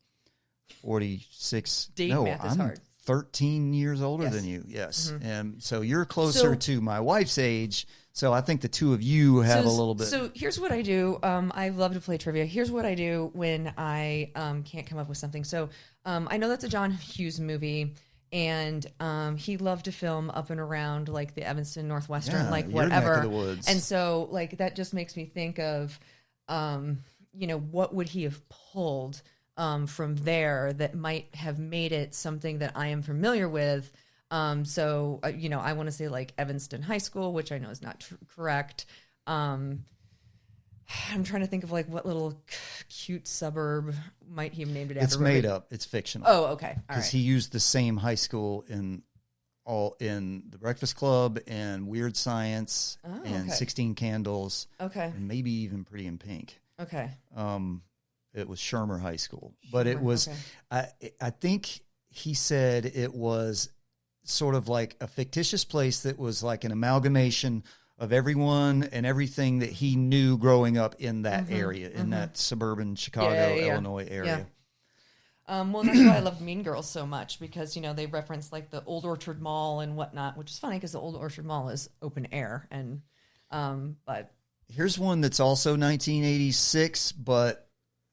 46. Math is hard. 13 years older than you. Yes. Mm-hmm. And so you're closer to my wife's age So I think the two of you have a little bit. So here's what I do. I love to play trivia. Here's what I do when I can't come up with something. So I know that's a John Hughes movie, and he loved to film up and around like the Evanston Northwestern, like your whatever. neck of the woods. And so like that just makes me think of, what would he have pulled from there that might have made it something that I am familiar with. I want to say like Evanston High School, which I know is not correct. I'm trying to think of like what little cute suburb might he have named it after. It's made up. It's fictional. Oh, okay. All Because right. he used the same high school in The Breakfast Club and Weird Science and okay. 16 Candles. Okay. And maybe even Pretty in Pink. Okay. It was Shermer High School. But it Shermer, was, okay. I think he said it was sort of like a fictitious place that was like an amalgamation of everyone and everything that he knew growing up in that area, in that suburban Chicago, Illinois area. Yeah. Well, that's why I loved Mean Girls so much, because, they reference like the Old Orchard Mall and whatnot, which is funny because the Old Orchard Mall is open air. And, but here's one that's also 1986, but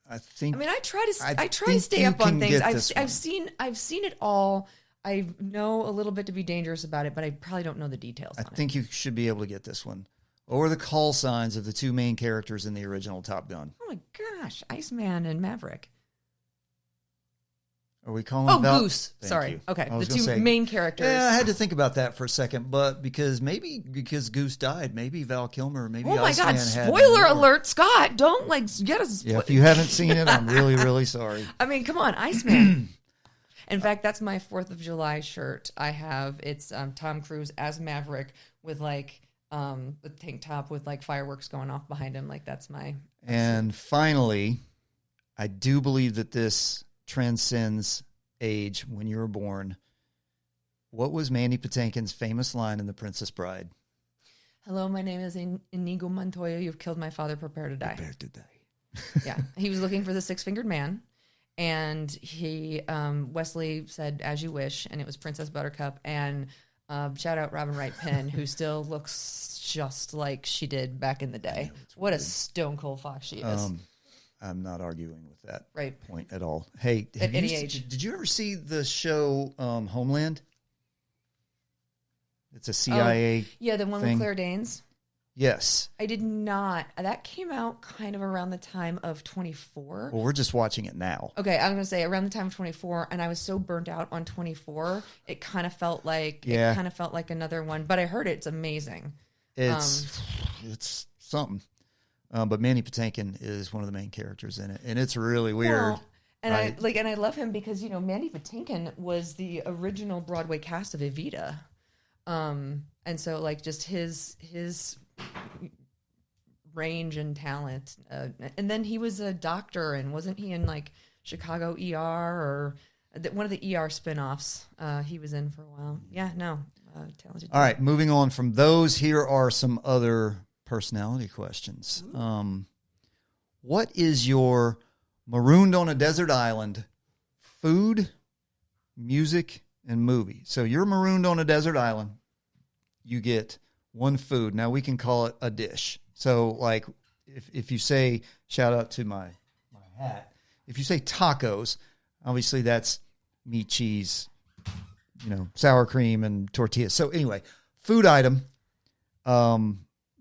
I think, I try to think stay you up on can things. get this one. I've seen it all. I know a little bit to be dangerous about it, but I probably don't know the details I on think you should be able to get this one. What were the call signs of the two main characters in the original Top Gun? Oh my gosh, Iceman and Maverick. Are we calling Goose. Thank Sorry. you. Okay, I was the gonna two say, main characters. Yeah, I had to think about that for a second, but because Goose died, maybe Val Kilmer, maybe Oh my Iceman God! had Spoiler more. alert, Scott! Don't get us. Yeah, if you haven't seen it, I'm really, really sorry. Come on, Iceman. In fact, that's my 4th of July shirt. I have it's Tom Cruise as Maverick with like the tank top with like fireworks going off behind him. Like that's my. And finally, I do believe that this transcends age when you were born. What was Mandy Patinkin's famous line in The Princess Bride? Hello, my name is Inigo Montoya. You've killed my father. Prepare to die. Prepare to die. Yeah, he was looking for the six-fingered man, and he Wesley said, "As you wish," and it was Princess Buttercup. And shout out Robin Wright Penn, who still looks just like she did back in the day. What a stone cold fox she is. I'm not arguing with that Right. point at all. Hey, At any age. Did you ever see the show Homeland? It's a CIA. Yeah, the one thing. with Claire Danes. Yes. I did not. That came out kind of around the time of 24. Well, we're just watching it now. Okay, I'm going to say around the time of 24, and I was so burnt out on 24, it kind of felt like another one. But I heard it's amazing. It's something. But Mandy Patinkin is one of the main characters in it, and it's really weird. Well, and right? I love him because Mandy Patinkin was the original Broadway cast of Evita, and so like just his range and talent, and then he was a doctor, and wasn't he in like Chicago ER or one of the ER spinoffs? He was in for a while. Yeah, no, talented. All right, moving on from those, here are some other personality questions. What is your marooned on a desert island food, music, and movie? So you're marooned on a desert island. You get one food. Now we can call it a dish. So like if you say, shout out to my hat, if you say tacos, obviously that's meat, cheese, sour cream and tortillas. So anyway, food item,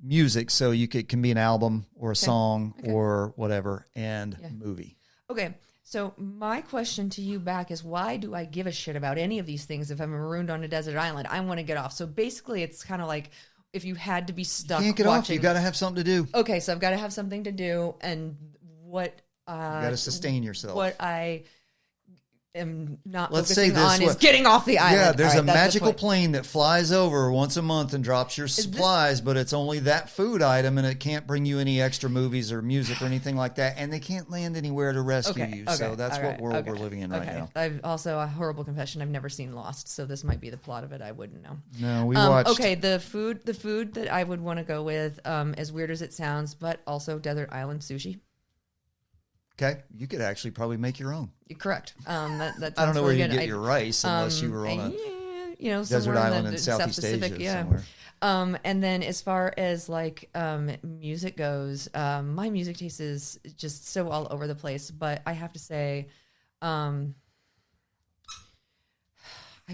music, so it can be an album or a song or whatever, and movie. Okay, so my question to you back is, why do I give a shit about any of these things if I'm marooned on a desert island? I want to get off. So basically, it's kind of like if you had to be stuck. You can't get off. You got to have something to do. Okay, so I've got to have something to do, and what you got to sustain yourself. What I am not Let's focusing say this on is getting off the island. Yeah, there's All a right, that's the magical point. plane that flies over once a month and drops your supplies, but it's only that food item, and it can't bring you any extra movies or music or anything like that, and they can't land anywhere to rescue you. So that's what world we're living in right now. I've also, a horrible confession, I've never seen Lost, so this might be the plot of it. I wouldn't know. No, we watched. Okay, the food that I would want to go with, as weird as it sounds, but also desert island sushi. Okay, you could actually probably make your own. You're correct. That I don't know where really you good. get your rice unless you were on a desert somewhere in island the in Southeast Pacific, Asia somewhere. And then as far as like music goes, my music taste is just so all over the place. But I have to say, I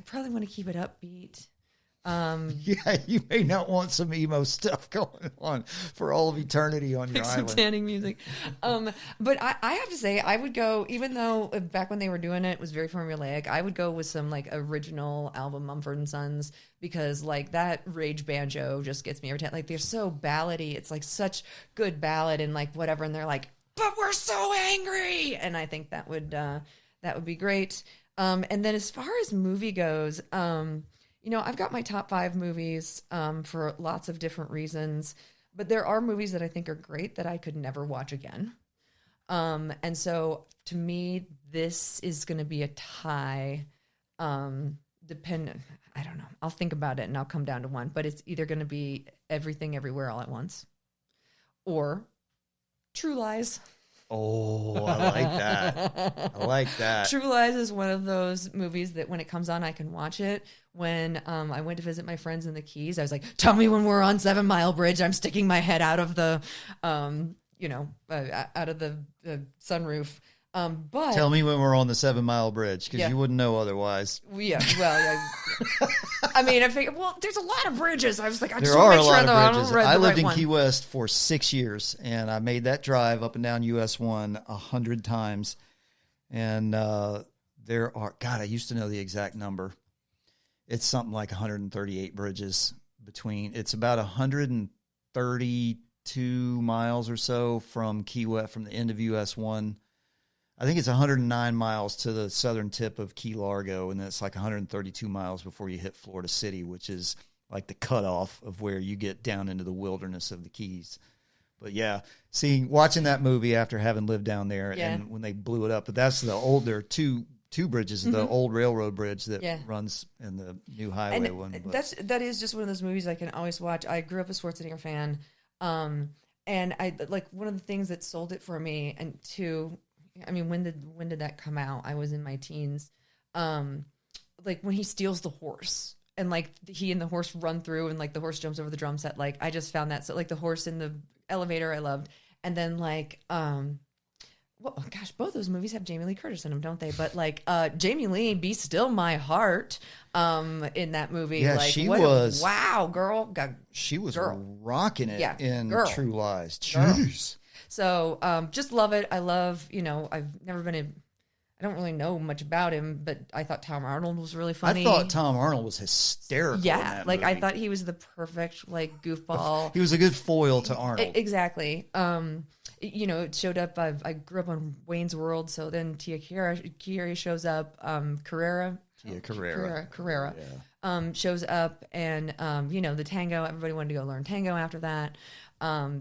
probably want to keep it upbeat. Yeah, you may not want some emo stuff going on for all of eternity on your Some island. tanning music. But I have to say, I would go, even though back when they were doing it was very formulaic, I would go with some like original album Mumford & Sons, because like that rage banjo just gets me every time. Like they're so ballady. It's like such good ballad and like whatever. And they're like, but we're so angry. And I think that would be great. And then as far as movie goes, I've got my top 5 movies for lots of different reasons, but there are movies that I think are great that I could never watch again. And so to me, this is going to be a tie. Dependent, I don't know. I'll think about it and I'll come down to one, but it's either going to be Everything Everywhere All at Once or True Lies. Oh, I like that. I like that. True Lies is one of those movies that when it comes on, I can watch it. When I went to visit my friends in the Keys, I was like, tell me when we're on 7 Mile Bridge. I'm sticking my head out of the, out of the sunroof. But tell me when we're on the 7 Mile Bridge, because you wouldn't know otherwise. Yeah, well, I mean, I figured, well, there's a lot of bridges. I was like, I just There want are to a make sure lot of bridges. I lived in one. Key West for 6 years, and I made that drive up and down US 1 100 times. And there are, God, I used to know the exact number. It's something like 138 bridges between. It's about 132 miles or so from Key West, from the end of US 1. I think it's 109 miles to the southern tip of Key Largo, and then it's like 132 miles before you hit Florida City, which is like the cutoff of where you get down into the wilderness of the Keys. But yeah, watching that movie after having lived down there, and when they blew it up, but that's the older two bridges, the old railroad bridge that runs in the new highway and one. That is just one of those movies I can always watch. I grew up a Schwarzenegger fan, and I like one of the things that sold it for me. And two, I mean, when did that come out? I was in my teens. Like when he steals the horse and like he and the horse run through and like the horse jumps over the drum set. Like I just found that so like the horse in the elevator I loved. And then like, well, gosh, both those movies have Jamie Lee Curtis in them, don't they? But like Jamie Lee, Be Still My Heart in that movie. Yeah, like, she was. Wow, girl. She was rocking it in True Lies. Girl. Jeez. So just love it. I love, I've never been I don't really know much about him, but I thought Tom Arnold was really funny. I thought Tom Arnold was hysterical. Yeah, in that like movie. I thought he was the perfect like goofball. He was a good foil to Arnold. Exactly. It showed up. I grew up on Wayne's World, so then Tia Carrere shows up. Carrera. Shows up, and the tango. Everybody wanted to go learn tango after that.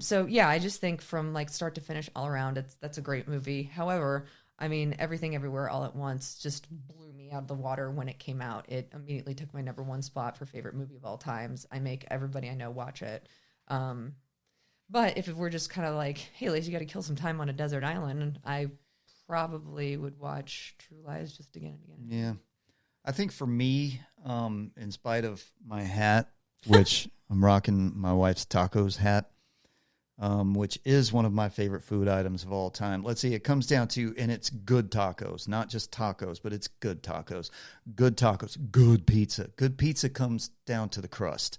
So yeah, I just think from like start to finish, all around, that's a great movie. However, I mean, Everything Everywhere All at Once just blew me out of the water when it came out. It immediately took my number 1 spot for favorite movie of all times. I make everybody I know watch it. But if we're just kind of like, hey, Lacey, you got to kill some time on a desert island, I probably would watch True Lies just again and again. Yeah. I think for me, in spite of my hat, which I'm rocking my wife's tacos hat, which is one of my favorite food items of all time. Let's see, it comes down to, and it's good tacos, not just tacos, but it's good tacos, good pizza. Good pizza comes down to the crust.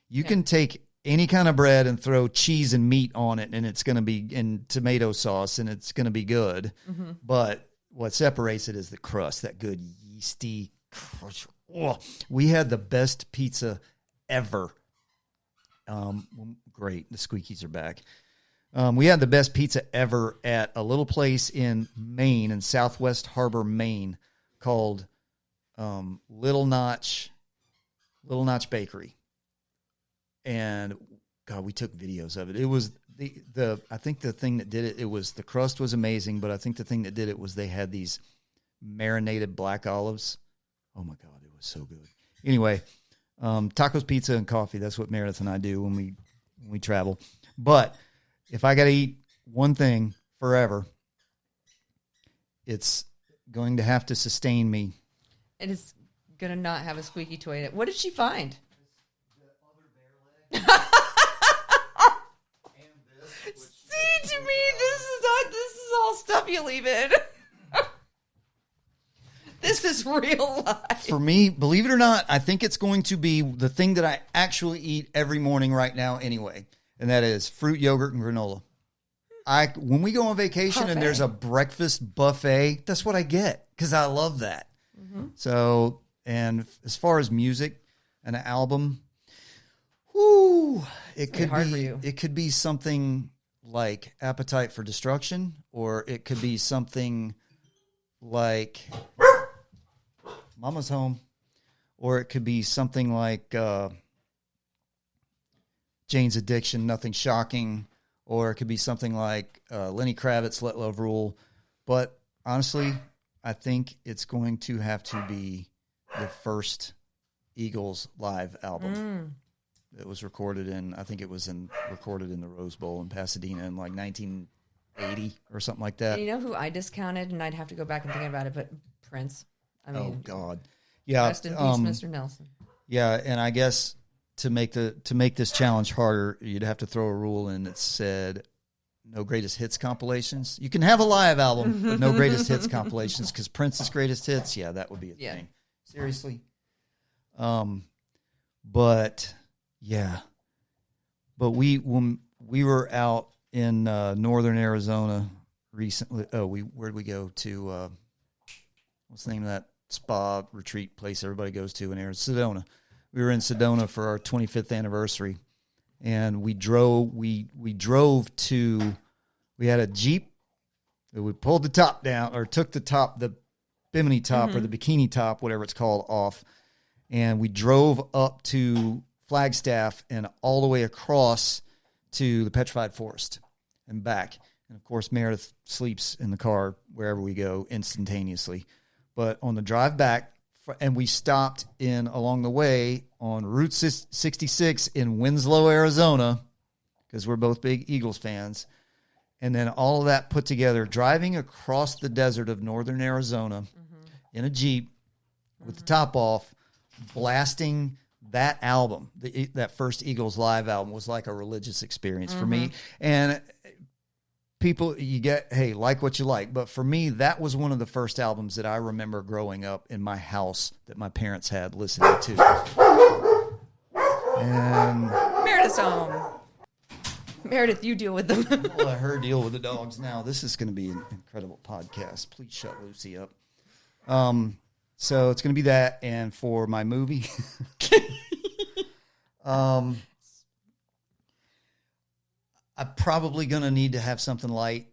You can take any kind of bread and throw cheese and meat on it, and it's going to be in tomato sauce, and it's going to be good. Mm-hmm. But what separates it is the crust, that good yeasty crust. Oh, we had the best pizza ever. Great. The squeakies are back. We had the best pizza ever at a little place in Maine, in Southwest Harbor, Maine, called Little Notch Bakery. And God, we took videos of it. It was I think the thing that did it was the crust was amazing, but I think the thing that did it was they had these marinated black olives. Oh my God, it was so good. Anyway, tacos, pizza, and coffee. That's what Meredith and I do when we travel. But if I got to eat one thing forever, it's going to have to sustain me. It is going to not have a squeaky toilet. What did she find? The other bear stuff you leave in. This is real life. For me, believe it or not, I think it's going to be the thing that I actually eat every morning right now anyway, and that is fruit, yogurt, and granola. When we go on vacation and there's a breakfast buffet, that's what I get because I love that. Mm-hmm. So, and as far as music, an album, it could be something like Appetite for Destruction, or it could be something like Mama's Home, or it could be something like Jane's Addiction, Nothing Shocking, or it could be something like Lenny Kravitz, Let Love Rule. But honestly, I think it's going to have to be the first Eagles live album. It was recorded in the Rose Bowl in Pasadena in like 1980 or something like that. And you know who I discounted, and I'd have to go back and think about it, but Prince. I mean, oh God, yeah. Rest in peace, Mr. Nelson. Yeah, and I guess to make this challenge harder, you'd have to throw a rule in that said no greatest hits compilations. You can have a live album, but no greatest hits compilations, because Prince's greatest hits, yeah, that would be a thing. Seriously. But yeah, but when we were out in northern Arizona recently. Where'd we go to? What's the name of that spa retreat place everybody goes to in Arizona? Sedona. We were in Sedona for our 25th anniversary, and we drove to. We had a Jeep. We pulled the top down, or took the bimini top, or the bikini top, whatever it's called, off, and we drove up to Flagstaff and all the way across to the Petrified Forest and back. And of course, Meredith sleeps in the car wherever we go instantaneously. But on the drive back, and we stopped along the way on Route 66 in Winslow, Arizona, because we're both big Eagles fans. And then all of that put together, driving across the desert of northern Arizona in a Jeep with the top off, blasting that album, that first Eagles live album, was like a religious experience for me. And people, like what you like. But for me, that was one of the first albums that I remember growing up in my house that my parents had listening to. And Meredith's home. Meredith, you deal with them. I'll let her deal with the dogs now. This is going to be an incredible podcast. Please shut Lucy up. So it's going to be that. And for my movie, I'm probably going to need to have something light,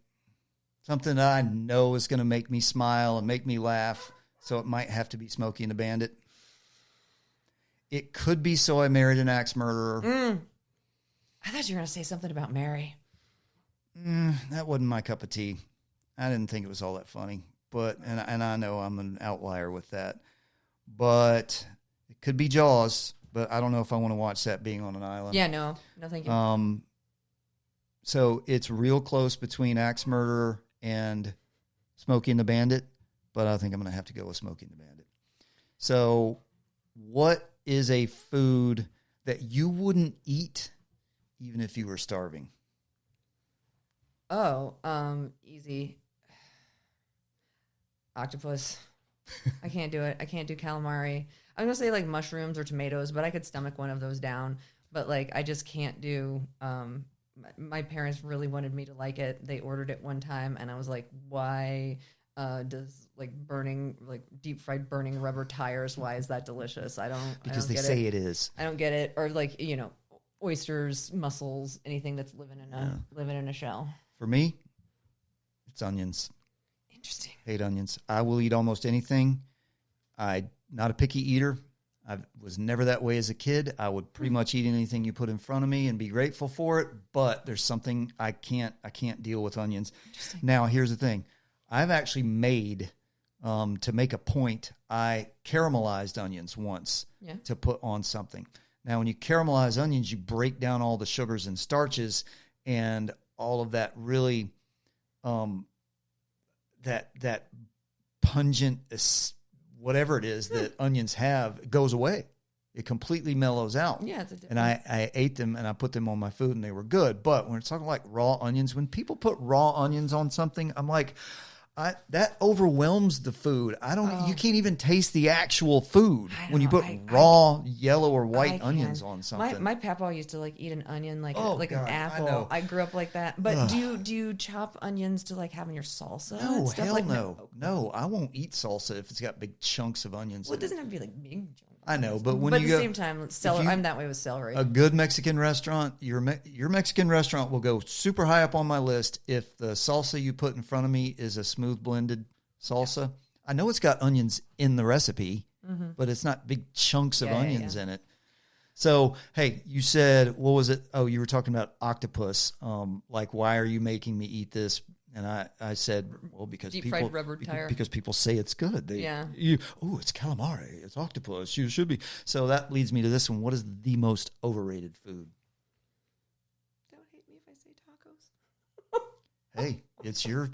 something that I know is going to make me smile and make me laugh. So it might have to be Smokey and the Bandit. It could be So I Married an Axe Murderer. I thought you were going to say something about Mary. That wasn't my cup of tea. I didn't think it was all that funny. But and I know I'm an outlier with that. But it could be Jaws. But I don't know if I want to watch that being on an island. Yeah, no, thank you. So it's real close between Axe Murderer and Smokey and the Bandit, but I think I'm going to have to go with Smokey and the Bandit. So what is a food that you wouldn't eat even if you were starving? Oh, easy. Octopus. I can't do it. I can't do calamari. I'm going to say like mushrooms or tomatoes, but I could stomach one of those down. But like, I just can't do, my parents really wanted me to like it. They ordered it one time and I was like, why does like burning, like deep fried burning rubber tires, why is that delicious? Because they say it is. I don't get it. Or like, oysters, mussels, anything that's living in a shell. For me, it's onions. Interesting. Hate onions. I will eat almost anything. I'm not a picky eater. I was never that way as a kid. I would pretty much eat anything you put in front of me and be grateful for it. But there's something I can't deal with onions. Now, here's the thing. I've actually made, to make a point, I caramelized onions once to put on something. Now, when you caramelize onions, you break down all the sugars and starches, and all of that really, that pungent, whatever it is that onions have, goes away. It completely mellows out. Yeah, it's a different. And I ate them and I put them on my food and they were good. But when it's talking like raw onions, when people put raw onions on something, I'm like, that overwhelms the food. You can't even taste the actual food when you put raw yellow or white onions on something. My papa used to like eat an onion like God, an apple. I know. I grew up like that. But do you chop onions to like have in your salsa? No, and stuff hell like no. No, I won't eat salsa if it's got big chunks of onions. Well, it doesn't have to be like big chunks. I know, but But at the same time, celery. I'm that way with celery. A good Mexican restaurant, your Mexican restaurant will go super high up on my list if the salsa you put in front of me is a smooth blended salsa. Yeah. I know it's got onions in the recipe, but it's not big chunks of onions in it. So, hey, you said, what was it? Oh, you were talking about octopus. Like, why are you making me eat this? And I said, well, because people say it's good. It's calamari, it's octopus. You should be. So that leads me to this one. What is the most overrated food? Don't hate me if I say tacos. Hey, it's your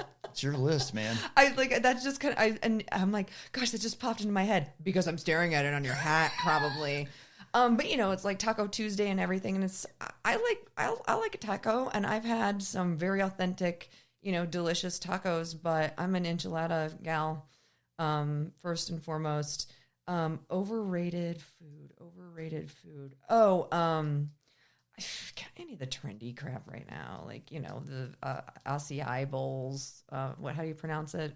list, man. That's just kind of, I'm like, gosh, that just popped into my head because I'm staring at it on your hat, probably. But it's like Taco Tuesday and everything, and I like a taco, and I've had some very authentic, delicious tacos, but I'm an enchilada gal, first and foremost. Overrated food. Any of the trendy crap right now, like, the acai bowls, how do you pronounce it?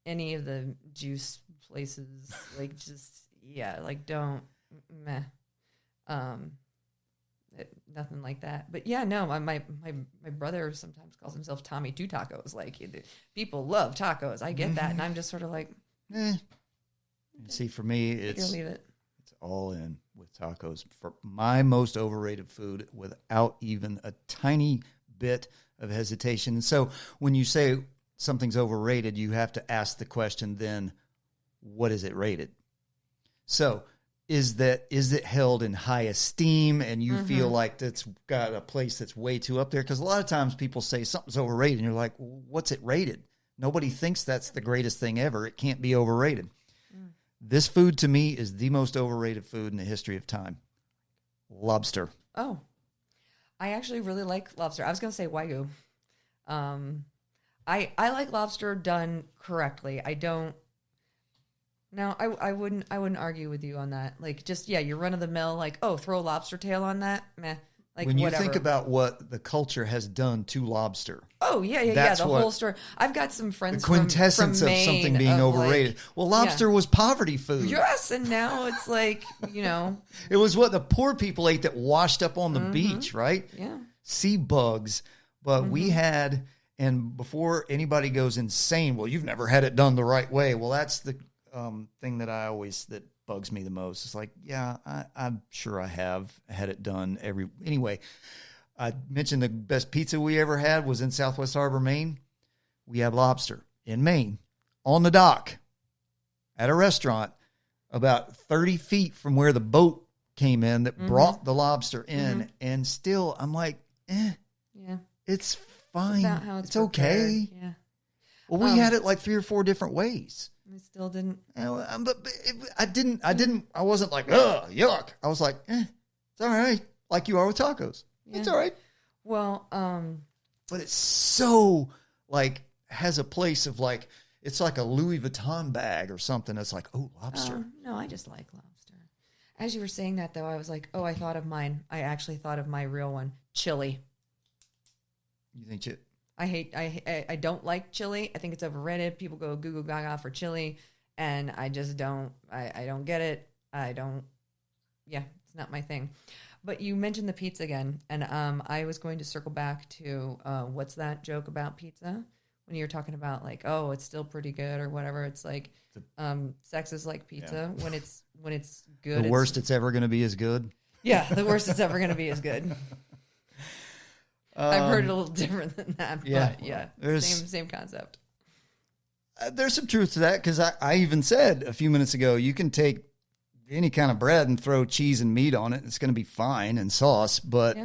Any of the juice places, like, just, don't, meh. Nothing like that. But yeah, no, my brother sometimes calls himself Tommy Two Tacos. Like, people love tacos. I get that. And I'm just sort of like, See, for me, leave it. It's all in with tacos. For my most overrated food, without even a tiny bit of hesitation. So when you say something's overrated, you have to ask the question, then what is it rated? So is it held in high esteem and you feel like that's got a place that's way too up there? Because a lot of times people say something's overrated and you're like, well, what's it rated? Nobody thinks that's the greatest thing ever. It can't be overrated. This food to me is the most overrated food in the history of time. Lobster. Oh, I actually really like lobster. I was going to say Wagyu. I like lobster done correctly. I don't. No, I wouldn't argue with you on that. Like, just, your run of the mill, like, oh, throw a lobster tail on that, meh. Like, when you whatever. think about what the culture has done to lobster. Oh, yeah. The whole story. I've got some friends the quintessence from of Maine something being overrated. Well, lobster was poverty food. Yes, and now it's like, It was what the poor people ate that washed up on the beach, right? Yeah. Sea bugs. But we had, and before anybody goes insane, well, you've never had it done the right way. Well, that's the thing that bugs me the most. It's like, I'm sure I have had it done anyway. I mentioned the best pizza we ever had was in Southwest Harbor, Maine. We have lobster in Maine on the dock at a restaurant about 30 feet from where the boat came in that brought the lobster in. And still I'm like, it's fine. About how it's okay. Yeah. Well, we had it like 3 or 4 different ways. I still didn't. But I wasn't like, ugh, yuck. I was like, it's all right. Like you are with tacos. Yeah. It's all right. Well, but it's so like has a place of like, it's like a Louis Vuitton bag or something. It's like, oh, lobster. No, I just like lobster. As you were saying that though, I was like, oh, I thought of mine. I actually thought of my real one, chili. You think chili? I don't like chili. I think it's overrated. People go goo goo gaga for chili, and I just don't. I don't get it. I don't. Yeah, it's not my thing. But you mentioned the pizza again, and I was going to circle back to what's that joke about pizza when you're talking about like, oh, it's still pretty good or whatever. It's like sex is like pizza when it's good. The worst it's ever going to be is good. Yeah, the worst it's ever going to be is good. I've heard it a little different than that, but same concept. There's some truth to that because I even said a few minutes ago, you can take any kind of bread and throw cheese and meat on it. It's going to be fine and sauce, but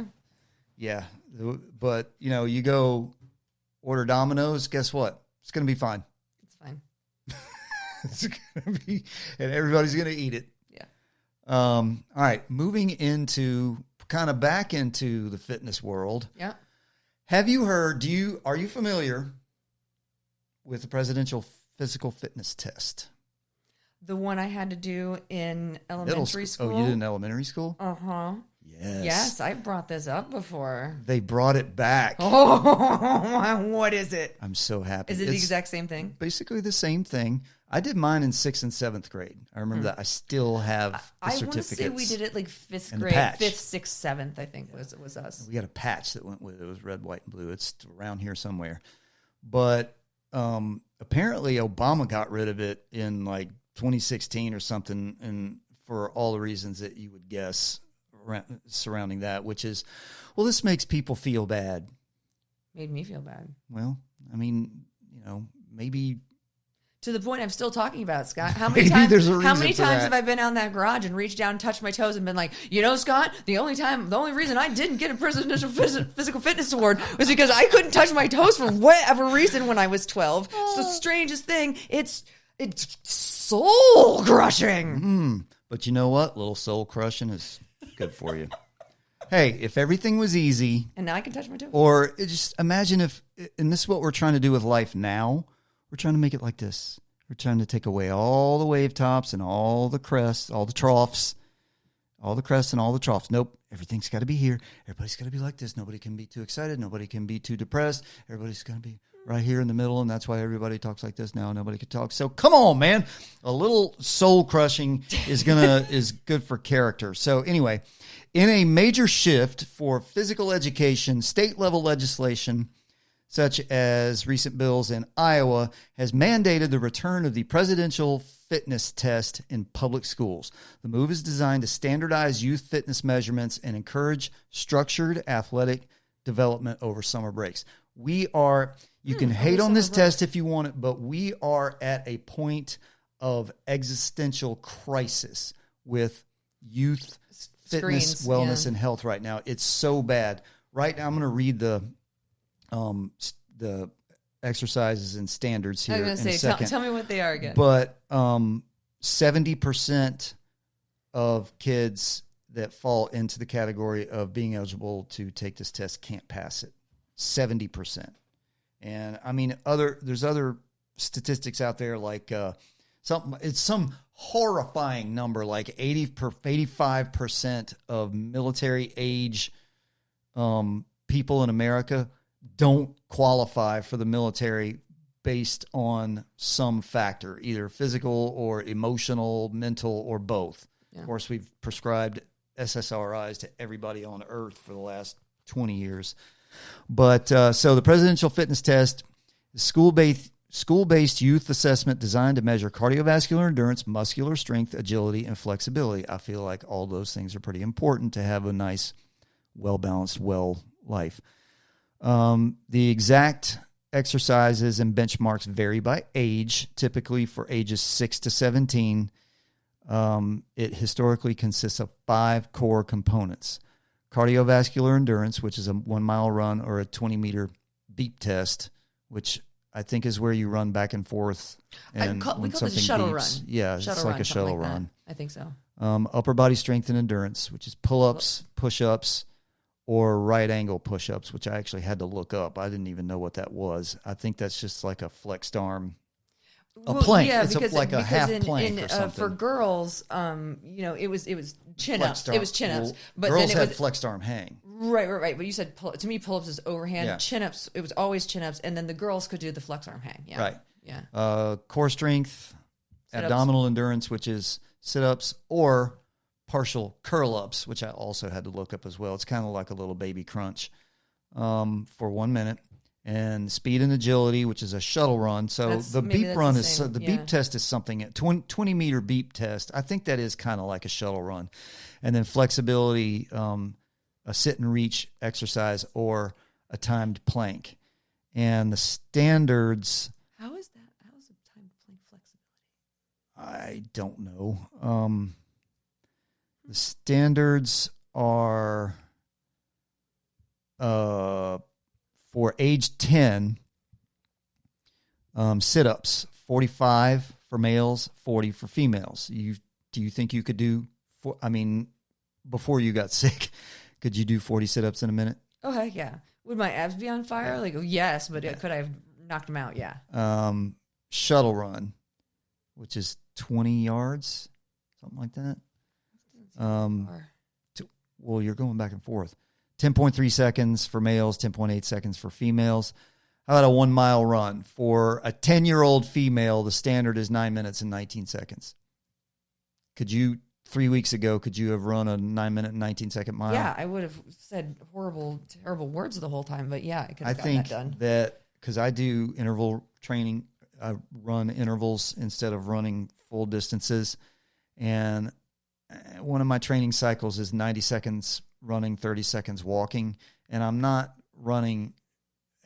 but you go order Domino's, guess what? It's going to be fine. It's fine. It's going to be, and everybody's going to eat it. Yeah. All right, moving into kind of back into the fitness world. Yeah. Have you heard, are you familiar with the presidential physical fitness test? The one I had to do in elementary school. Oh, you did in elementary school? Uh-huh. Yes. Yes, I brought this up before. They brought it back. Oh, what is it? I'm so happy. Is it the exact same thing? Basically the same thing. I did mine in 6th and 7th grade. I remember that. I still have the I want to certificates. say we did it like 5th and the grade, patch. 5th, 6th, 7th, I think was us. We got a patch that went with it. It was red, white, and blue. It's around here somewhere. But apparently Obama got rid of it in like 2016 or something, and for all the reasons that you would guess surrounding that, which is, well, this makes people feel bad. Made me feel bad. Well, I mean, maybe to the point I'm still talking about, Scott. How maybe many there's a times? reason How many for times that. have I been out in that garage and reached down, touched my toes, and been like, Scott, the only reason I didn't get a presidential physical fitness award was because I couldn't touch my toes for whatever reason when I was 12. It's the strangest thing. It's soul crushing. But you know what? Little soul crushing is good for you. Hey, if everything was easy, And now I can touch my toes. or just imagine if, and this is what we're trying to do with life now, we're trying to make it like this. We're trying to take away all the wave tops and all the crests, all the troughs, all the crests and all the troughs. Nope, everything's got to be here. Everybody's got to be like this. Nobody can be too excited. Nobody can be too depressed. Everybody's going to be right here in the middle, and that's why everybody talks like this now. Nobody can talk. So come on, man. A little soul crushing is good for character. So anyway, in a major shift for physical education, state level legislation, such as recent bills in Iowa, has mandated the return of the presidential fitness test in public schools. The move is designed to standardize youth fitness measurements and encourage structured athletic development over summer breaks. You can hate on this test if you want it, but we are at a point of existential crisis with youth fitness, Screens, wellness, yeah. and health right now. It's so bad. Right now, I'm going to read the exercises and standards here I in was a going to say, second. tell me what they are again. But 70% of kids that fall into the category of being eligible to take this test can't pass it. 70%. And I mean, there's other statistics out there like some horrifying number, like 85% of military age people in America don't qualify for the military based on some factor, either physical or emotional, mental, or both. Yeah. Of course, we've prescribed SSRIs to everybody on earth for the last 20 years. But so the presidential fitness test is school-based youth assessment designed to measure cardiovascular endurance, muscular strength, agility, and flexibility. I feel like all those things are pretty important to have a nice, well-balanced, life. The exact exercises and benchmarks vary by age. Typically for ages 6 to 17, it historically consists of 5 core components. Cardiovascular endurance, which is a 1-mile run or a 20-meter beep test, which I think is where you run back and forth. And we call it a shuttle run. Yeah, it's like a shuttle run. I think so. Upper body strength and endurance, which is pull-ups, push-ups, or right angle push-ups, which I actually had to look up. I didn't even know what that was. I think that's just like a flexed arm. Plank. Yeah, it's like a half plank or something. For girls, it was chin ups. It was chin ups. But girls then it had was flexed arm hang. Right. But you said to me, pull ups is overhand. Yeah. Chin ups. It was always chin ups, and then the girls could do the flex arm hang. Yeah. Right. Yeah. Core strength, Sit-ups. Abdominal endurance, which is sit ups, or partial curl ups, which I also had to look up as well. It's kind of like a little baby crunch for 1 minute. And speed and agility, which is a shuttle run. So the beep run beep test is something, 20 meter beep test. I think that is kind of like a shuttle run. And then flexibility, a sit and reach exercise or a timed plank. And the standards. How is that? How is a timed plank flexibility? I don't know. The standards are, for age 10, sit-ups, 45 for males, 40 for females. Do you think you could do before you got sick, could you do 40 sit-ups in a minute? Oh, heck yeah. Would my abs be on fire? Like, yes, but could I have knocked them out? Yeah. Shuttle run, which is 20 yards, something like that. Well, you're going back and forth. 10.3 seconds for males, 10.8 seconds for females. How about a 1 mile run? For a 10-year-old female, the standard is 9 minutes and 19 seconds. 3 weeks ago, could you have run a 9 minute and 19 second mile? Yeah, I would have said horrible, terrible words the whole time, but yeah, I could have gotten that done. I think that because I do interval training, I run intervals instead of running full distances. And one of my training cycles is 90 seconds running, 30 seconds walking. And I'm not running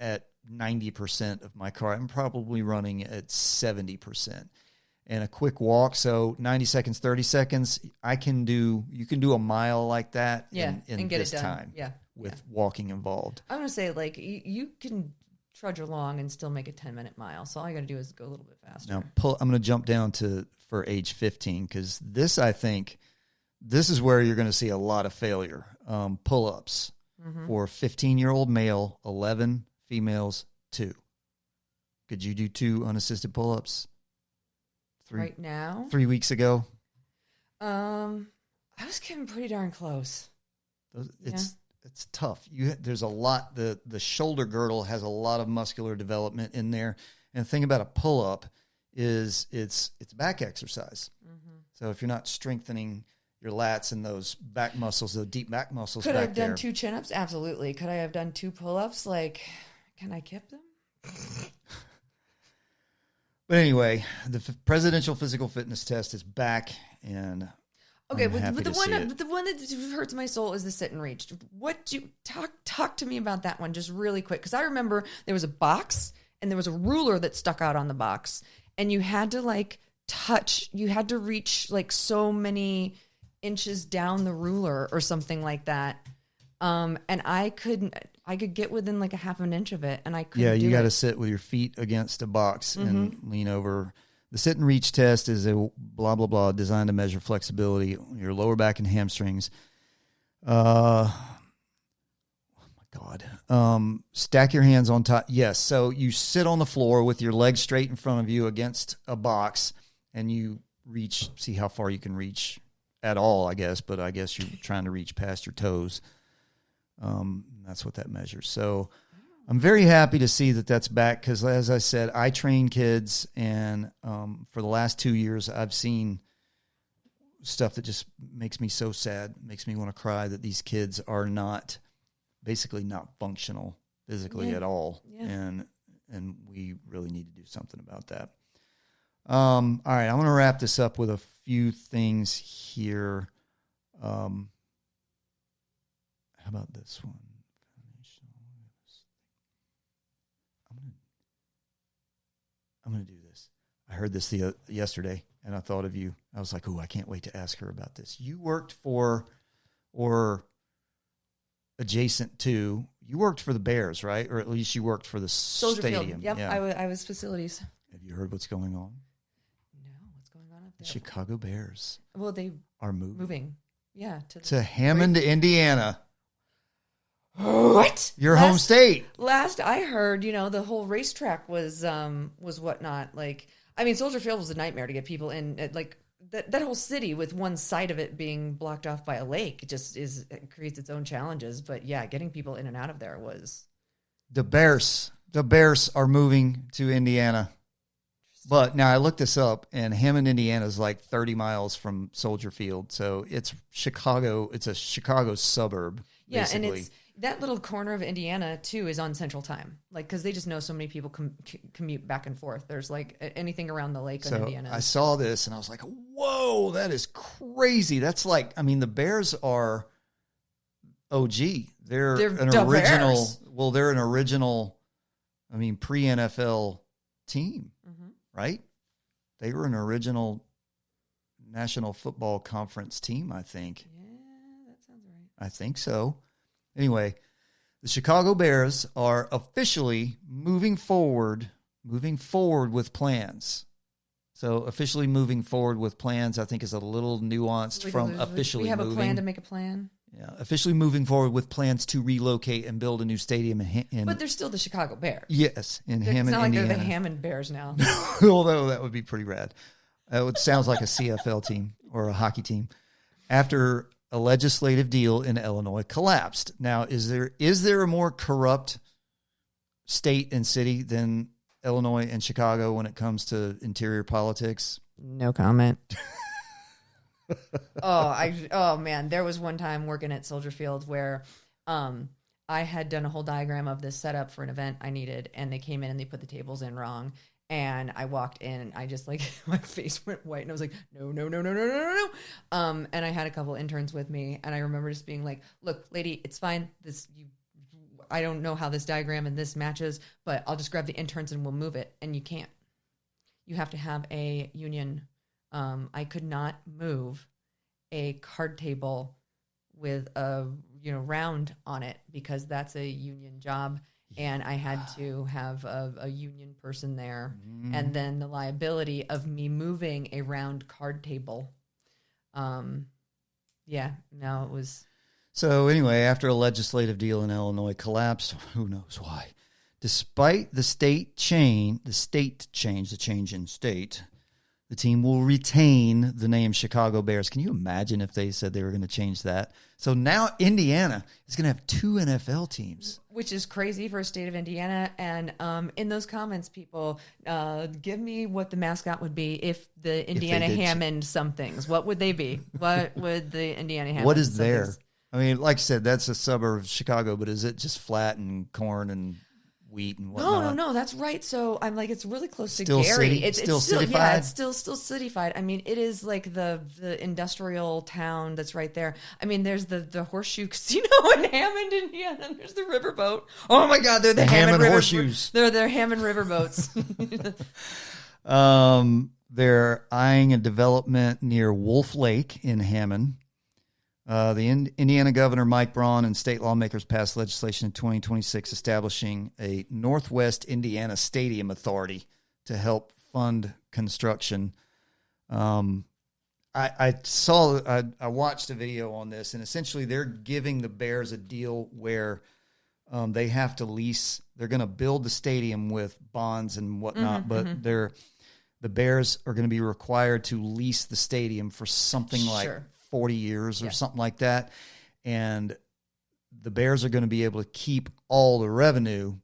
at 90% of my car. I'm probably running at 70%. And a quick walk, so 90 seconds, 30 seconds, you can do a mile like that in and get this it done. time with walking involved. I'm going to say, like, you can trudge along and still make a 10-minute mile. So all you got to do is go a little bit faster. Now, I'm going to jump down for age 15 because I think this is where you're going to see a lot of failure. Pull-ups for 15-year-old male, 11 females, 2. Could you do 2 unassisted pull-ups? Right now? 3 weeks ago? I was getting pretty darn close. It's tough. There's a lot. The shoulder girdle has a lot of muscular development in there. And the thing about a pull-up is it's back exercise. Mm-hmm. So if you're not strengthening your lats and those back muscles, the deep back muscles Could I back have there. done 2 chin-ups? Absolutely. Could I have done 2 pull-ups? Like, can I kip them? But anyway, the presidential physical fitness test is back, and okay, I'm but happy the to one see it. the one that hurts my soul is the sit and reach. What do you talk to me about that one just really quick? Because I remember there was a box and there was a ruler that stuck out on the box, and you had to reach like so many inches down the ruler or something like that. And I could get within like a half an inch of it, and I couldn't. Yeah, you got to to sit with your feet against a box and lean over. The sit and reach test is a blah, blah, blah, designed to measure flexibility, your lower back and hamstrings. Oh, my God. Stack your hands on top. Yes, so you sit on the floor with your legs straight in front of you against a box, and you reach, see how far you can reach at all, I guess, but I guess you're trying to reach past your toes. That's what that measures. So I'm very happy to see that that's back because, as I said, I train kids, and for the last 2 years, I've seen stuff that just makes me so sad, makes me want to cry that these kids are basically not functional physically at all, and we really need to do something about that. All right, I'm going to wrap this up with a few things here. How about this one? I'm going to do this. I heard this yesterday, and I thought of you. I was like, oh, I can't wait to ask her about this. You worked for, or adjacent to, you worked for the Bears, right? Or at least you worked for the Soldier stadium. Field. Yep, Yeah. I was facilities. Have you heard what's going on? No, what's going on up The there? Chicago Bears Well, they are moving. Yeah, To Hammond, Indiana. What? Your home state. Last I heard, the whole racetrack was whatnot. Like, I mean, Soldier Field was a nightmare to get people in. Like that whole city with one side of it being blocked off by a lake, it creates its own challenges. But yeah, getting people in and out of there was. The Bears are moving to Indiana. But now I looked this up, and Hammond, Indiana is like 30 miles from Soldier Field. So it's Chicago. It's a Chicago suburb. Yeah, basically. and it's that little corner of Indiana too is on Central Time, like because they just know so many people commute back and forth. There's like anything around the lake in Indiana. I saw this and I was like, "Whoa, that is crazy!" That's like, I mean, the Bears are OG. They're an the original. Bears. Well, they're an original. I mean, pre-NFL team, right? They were an original National Football Conference team, I think. Yeah, that sounds right. I think so. Anyway, the Chicago Bears are officially moving forward with plans. So officially moving forward with plans, I think, is a little nuanced from officially moving. We have a plan to make a plan. Yeah, officially moving forward with plans to relocate and build a new stadium in But they're still the Chicago Bears. yes, in Hammond, It's not like Indiana. they're the Hammond Bears now. Although that would be pretty rad. It sounds like a CFL team or a hockey team. After a legislative deal in Illinois collapsed. Now, is there a more corrupt state and city than Illinois and Chicago when it comes to interior politics? No comment. Oh man, there was one time working at Soldier Field where I had done a whole diagram of this setup for an event I needed, and they came in and they put the tables in wrong. And I walked in and I just like, my face went white and I was like, no. And I had a couple interns with me, and I remember just being like, look, lady, it's fine. I don't know how this diagram and this matches, but I'll just grab the interns and we'll move it. And you can't. You have to have a union. I could not move a card table with a round on it because that's a union job, and I had to have a union person there, and then the liability of me moving a round card table. It was. So anyway, after a legislative deal in Illinois collapsed, who knows why, despite the change in state, the team will retain the name Chicago Bears. Can you imagine if they said they were going to change that? So now Indiana is going to have 2 NFL teams. Which is crazy for a state of Indiana. And in those comments, people, give me what the mascot would be if the Indiana Hammond somethings. What would they be? What would the Indiana Hammond What is somethings? there? I mean, like I said, that's a suburb of Chicago, but is it just flat and corn and wheat and whatnot? No, that's right. So I'm like, it's really close to Still Gary. city? It's Still still, cityfied? yeah, it's still cityfied. I mean, it is like the industrial town that's right there. I mean, there's the Horseshoe Casino in Hammond, Indiana, and there's the riverboat. Oh my God, they're the Hammond Horseshoes. They're Hammond riverboats. They're eyeing a development near Wolf Lake in Hammond. The Indiana Governor Mike Braun and state lawmakers passed legislation in 2026 establishing a Northwest Indiana Stadium Authority to help fund construction. I watched a video on this, and essentially they're giving the Bears a deal where they have to lease. They're going to build the stadium with bonds and whatnot, but the Bears are going to be required to lease the stadium for something like 40 years or something like that. And the Bears are going to be able to keep all the revenue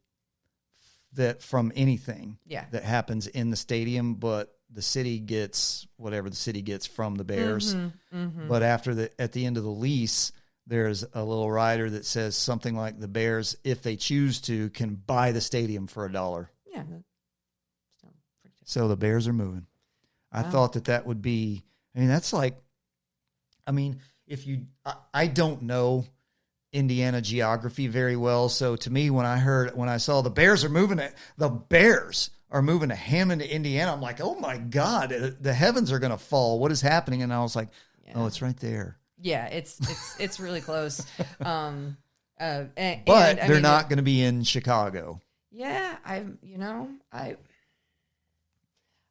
that from anything that happens in the stadium, but the city gets whatever the city gets from the Bears. But at the end of the lease, there's a little rider that says something like the Bears, if they choose to, can buy the stadium for $1. Yeah. So the Bears are moving. I thought that would be, that's like, I don't know Indiana geography very well. So to me, when I saw the Bears are moving to Hammond, Indiana, I'm like, oh my God, the heavens are going to fall. What is happening? And I was like, oh, it's right there. Yeah, it's really close. But they're not going to be in Chicago. Yeah, I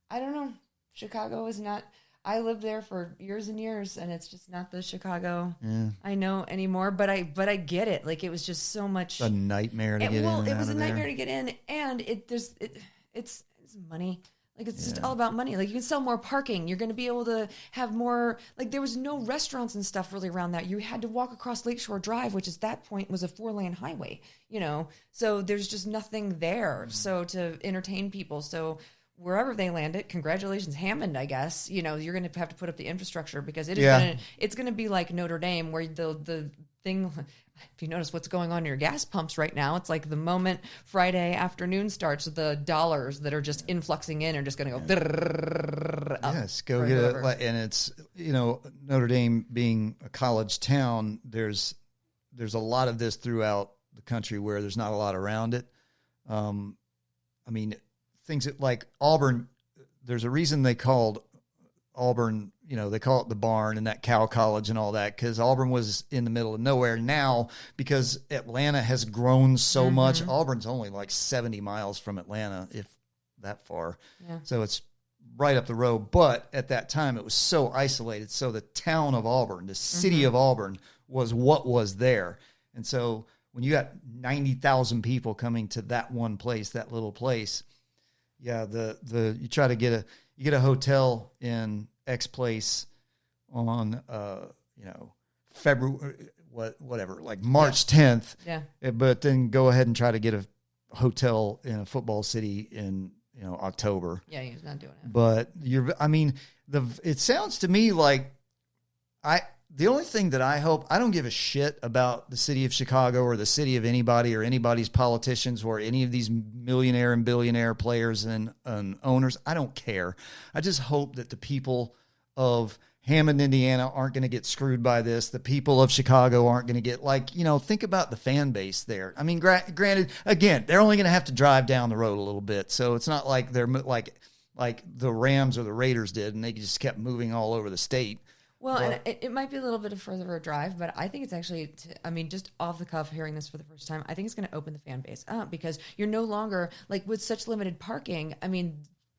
don't know. Chicago is not. I lived there for years and years, and it's just not the Chicago I know anymore. But I get it. Like, it was just so much a nightmare to get in. Well, it was a nightmare to get in, and it's money. Like, it's just all about money. Like, you can sell more parking. You're going to be able to have more. Like, there was no restaurants and stuff really around that. You had to walk across Lakeshore Drive, which at that point was a 4-lane highway. So there's just nothing there. So to entertain people. Wherever they land it, congratulations, Hammond, I guess. You're going to have to put up the infrastructure because it's going to be like Notre Dame, where the thing, if you notice what's going on in your gas pumps right now, it's like the moment Friday afternoon starts, the dollars that are just influxing in are just going to go up. Yes, go get it. And it's, Notre Dame being a college town, there's a lot of this throughout the country where there's not a lot around it. Things that, like Auburn, there's a reason they called Auburn, they call it the barn and that cow college and all that, because Auburn was in the middle of nowhere. Now, because Atlanta has grown so much, Auburn's only like 70 miles from Atlanta, if that far. Yeah. So it's right up the road. But at that time, it was so isolated. So the town of Auburn, the city of Auburn, was what was there. And so when you got 90,000 people coming to that one place, that little place, yeah, you try to get a hotel in X place on February whatever, like March 10th. Yeah. But then go ahead and try to get a hotel in a football city in October. Yeah, he's not doing it. But it sounds to me like the only thing that I hope, I don't give a shit about the city of Chicago or the city of anybody or anybody's politicians or any of these millionaire and billionaire players and owners. I don't care. I just hope that the people of Hammond, Indiana aren't going to get screwed by this. The people of Chicago aren't going to get think about the fan base there. I mean, granted, again, they're only going to have to drive down the road a little bit. So it's not like they're like the Rams or the Raiders did and they just kept moving all over the state. Well, and it might be a little bit of further a drive, but I think it's actually, just off the cuff, hearing this for the first time, I think it's going to open the fan base up because you're no longer, with such limited parking,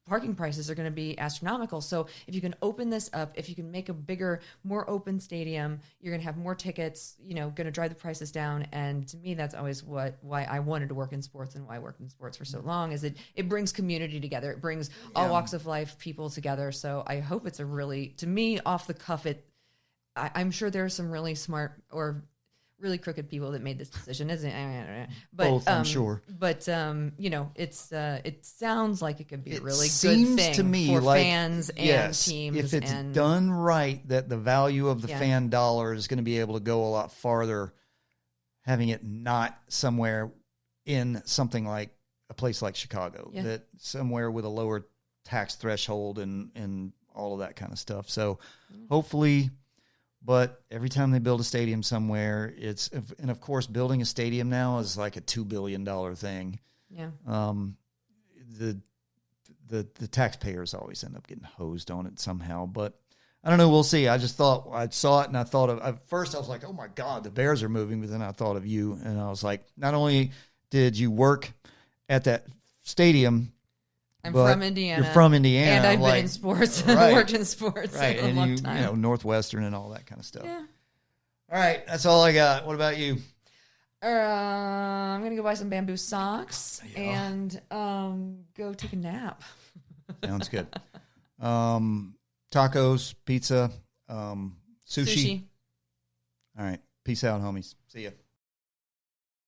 parking prices are going to be astronomical. So if you can open this up, if you can make a bigger, more open stadium, you're going to have more tickets, going to drive the prices down. And to me, that's always why I wanted to work in sports and why I worked in sports for so long, is it brings community together. It brings all walks of life, people together. So I hope it's to me, off the cuff, I'm sure there are some really smart or really crooked people that made this decision, isn't it? But, both, I'm sure. But it sounds like it could be a really seems good thing to me for like, fans and yes, teams. If it's done right, that the value of the fan dollar is going to be able to go a lot farther, having it not somewhere in something like a place like Chicago, that somewhere with a lower tax threshold and all of that kind of stuff. So hopefully. But every time they build a stadium somewhere, and of course, building a stadium now is like a $2 billion thing. Yeah. The taxpayers always end up getting hosed on it somehow. But I don't know. We'll see. I just thought I saw it and I thought at first I was like, oh my God, the Bears are moving. But then I thought of you and I was like, not only did you work at that stadium, I'm from Indiana. You're from Indiana. And I've been in sports and worked in sports for a long time. Northwestern and all that kind of stuff. Yeah. All right. That's all I got. What about you? I'm going to go buy some bamboo socks and go take a nap. Sounds good. Tacos, pizza, sushi. Sushi. All right. Peace out, homies. See ya.